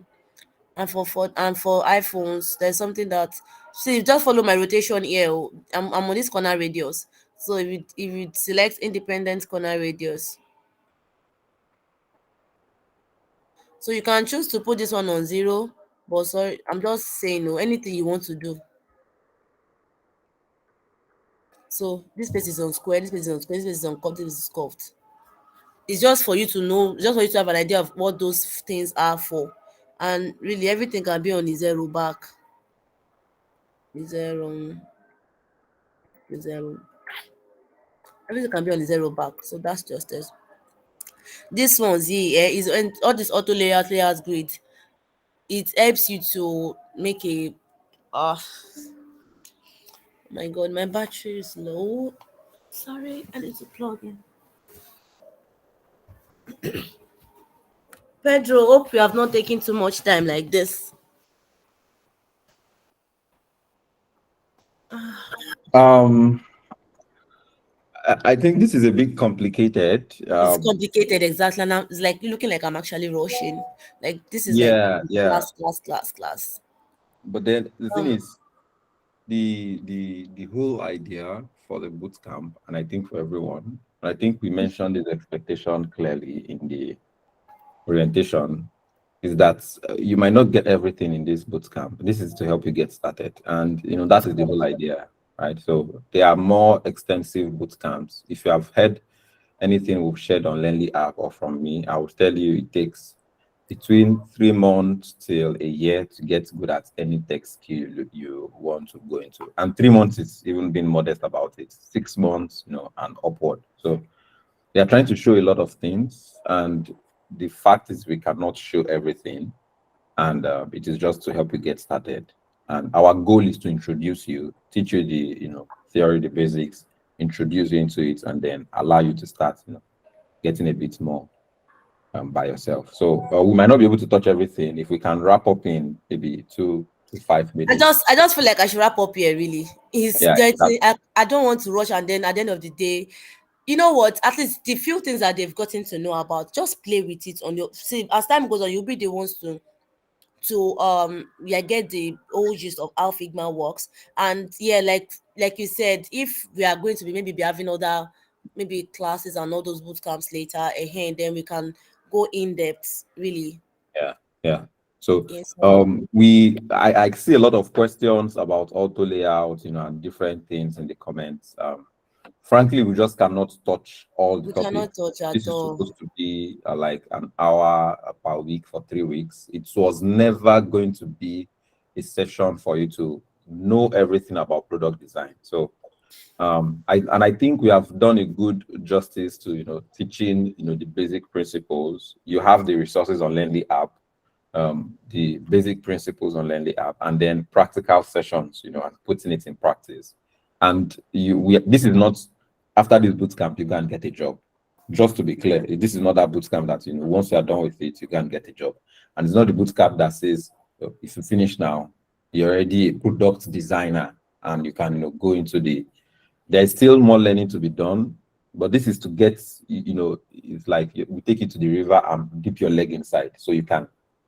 And for iPhones, there's something that see just follow my rotation here. Oh. I'm on this corner radius. So if you select independent corner radius, so you can choose to put this one on 0, but sorry, I'm just saying no, anything you want to do. So this place is on square, this place is on square, this place is on curved, this is curved. It's just for you to know, just for you to have an idea of what those things are for. And really everything can be on the zero back. The zero, the zero. Everything can be on the zero back. So that's just it. This one's here is and all this auto layers grid. It helps you to make a uh my god, my battery is low. Sorry, I need to plug in. Pedro, hope you have not taken too much time like this. Um, I think this is a bit complicated. It's complicated, exactly. Now it's like looking like I'm actually rushing. Like this is like Yeah, yeah. class. But then the thing Um, is, the whole idea for the boot camp, and I think for everyone, I think we mentioned this expectation clearly in the orientation, is that you might not get everything in this boot camp. This is to help you get started, and that is the whole idea, right? So there are more extensive boot camps. If you have heard anything we've shared on LearnlyApp or from me, I will tell you it takes between 3 months till a year to get good at any tech skill you want to go into. And 3 months is even being modest about it. 6 months, and upward. So they are trying to show a lot of things, and the fact is we cannot show everything, and it is just to help you get started. And our goal is to introduce you, teach you the theory, the basics, introduce you into it, and then allow you to start getting a bit more by yourself. So we might not be able to touch everything. If we can wrap up in maybe 2 to 5 minutes. I just feel like I should wrap up here. Really, is Yeah, getting. that's I don't want to rush, and then at the end of the day, you know what? At least the few things that they've gotten to know about, just play with it on your. See, as time goes on, you'll be the ones to yeah get the old gist of how Figma works. And yeah, like you said, if we are going to be having other maybe classes and all those boot camps later ahead, then we can go in depth. Really, yeah, yeah. So yes. I see a lot of questions about auto layout, and different things in the comments. frankly, we just cannot touch all the We cannot topics. touch at This is all. supposed to be like an hour per week for 3 weeks. It was never going to be a session for you to know everything about product design. So I think we have done a good justice to teaching the basic principles. You have the resources on LearnlyApp, the basic principles on LearnlyApp, and then practical sessions, and putting it in practice. And this is not after this boot camp you can get a job. Just to be clear, this is not that boot camp that once you are done with it you can get a job, and it's not the boot camp that says if you finish now you're already a product designer and you can go into the there's still more learning to be done, but this is to get, it's like we take you to the river and dip your leg inside so you can,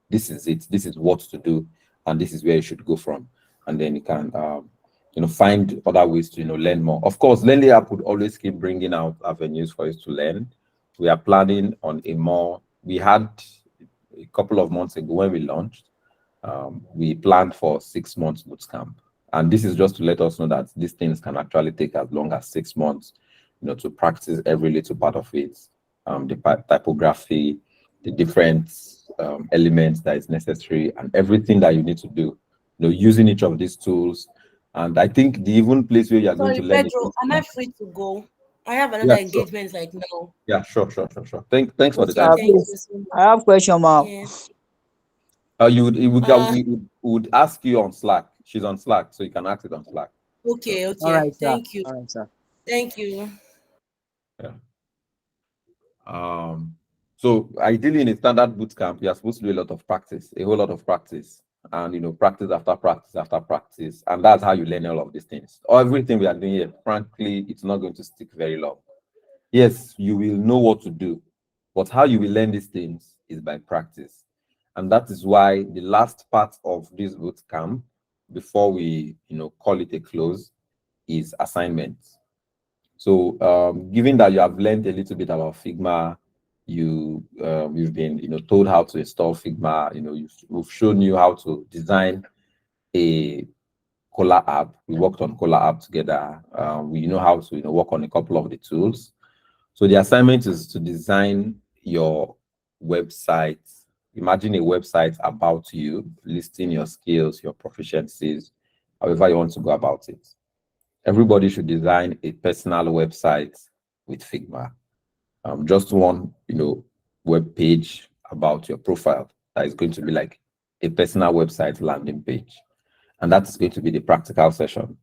this is it, this is what to do, and this is where you should go from. And then you can, find other ways to, learn more. Of course, Learnly App would always keep bringing out avenues for you to learn. We are planning on we had a couple of months ago when we launched, we planned for 6 months bootcamp. And this is just to let us know that these things can actually take as long as 6 months, to practice every little part of it, the typography, the different elements that is necessary, and everything that you need to do, using each of these tools. And I think the even place where you are going Sorry, to learn it Pedro, is, am I free to go? I have another yeah, sure. engagement like now. Yeah, sure. Thanks for the Okay, time. thank Please, you so much. I have question, ma. Yeah. Uh We would ask you on Slack. She's on Slack, so you can ask it on Slack. So, okay, All okay. right, sir. Thank you. All right, sir. Thank you. yeah. Um, so ideally in a standard boot camp, you're supposed to do a lot of practice, a whole lot of practice, and practice after practice after practice, and that's how you learn all of these things. Everything we are doing here, frankly, it's not going to stick very long. Yes, you will know what to do, but how you will learn these things is by practice. And that is why the last part of this boot camp, before we call it a close, is assignments. So, given that you have learned a little bit about Figma, you've been told how to install Figma. We've shown you how to design a Color app. We worked on Color app together. We know how to work on a couple of the tools. So the assignment is to design your website. Imagine a website about you, listing your skills, your proficiencies, however you want to go about it. Everybody should design a personal website with Figma. Just one, web page about your profile that is going to be like a personal website landing page. And that is going to be the practical session.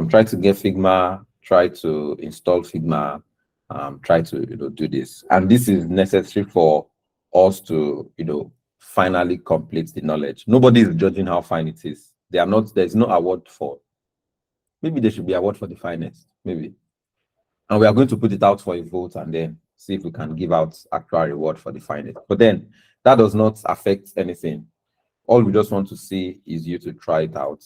Try to get Figma, try to install Figma, try to do this. And this is necessary for us to finally complete the knowledge. Nobody is judging how fine it is. There's no award for, maybe there should be award for the finest, maybe. And we are going to put it out for a vote and then see if we can give out actual reward for the finest. But then that does not affect anything. All we just want to see is you to try it out.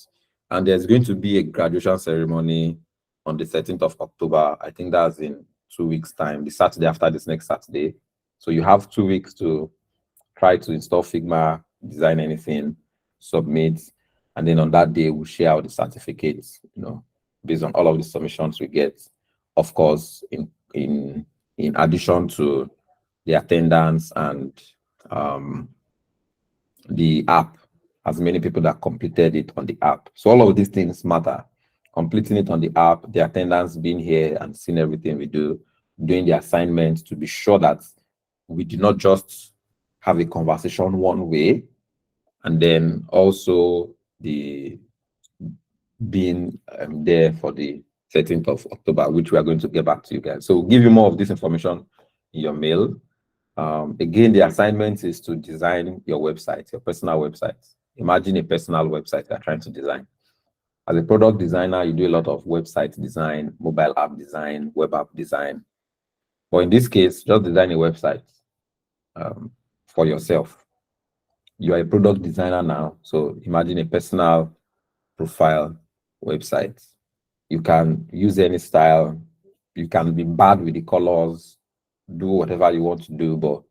And there's going to be a graduation ceremony on the 13th of October. I think that's in 2 weeks' time, the Saturday after this next Saturday. So you have 2 weeks to try to install Figma, design anything, submit, and then on that day we'll share out the certificates, based on all of the submissions we get. Of course, in addition to the attendance and the app, as many people that completed it on the app. So all of these things matter. Completing it on the app, the attendance, being here and seeing everything we do, doing the assignments to be sure that we do not just have a conversation one way, and then also the being there for the 13th of October, which we are going to get back to you guys. So we'll give you more of this information in your mail. Again, the assignment is to design your website, your personal website. Imagine a personal website you're trying to design. As a product designer, you do a lot of website design, mobile app design, web app design. But in this case, just design a website for yourself. You are a product designer now, so imagine a personal profile website. You can use any style. You can be bad with the colors, do whatever you want to do, but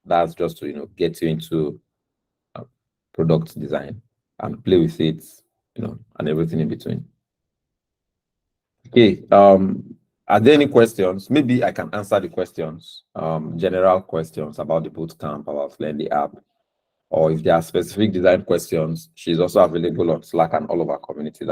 that's just to get you into product design and play with it, and everything in between. Okay. Are there any questions? Maybe I can answer the questions, general questions about the bootcamp, about LearnlyApp, or if there are specific design questions, she's also available on Slack and all of our communities.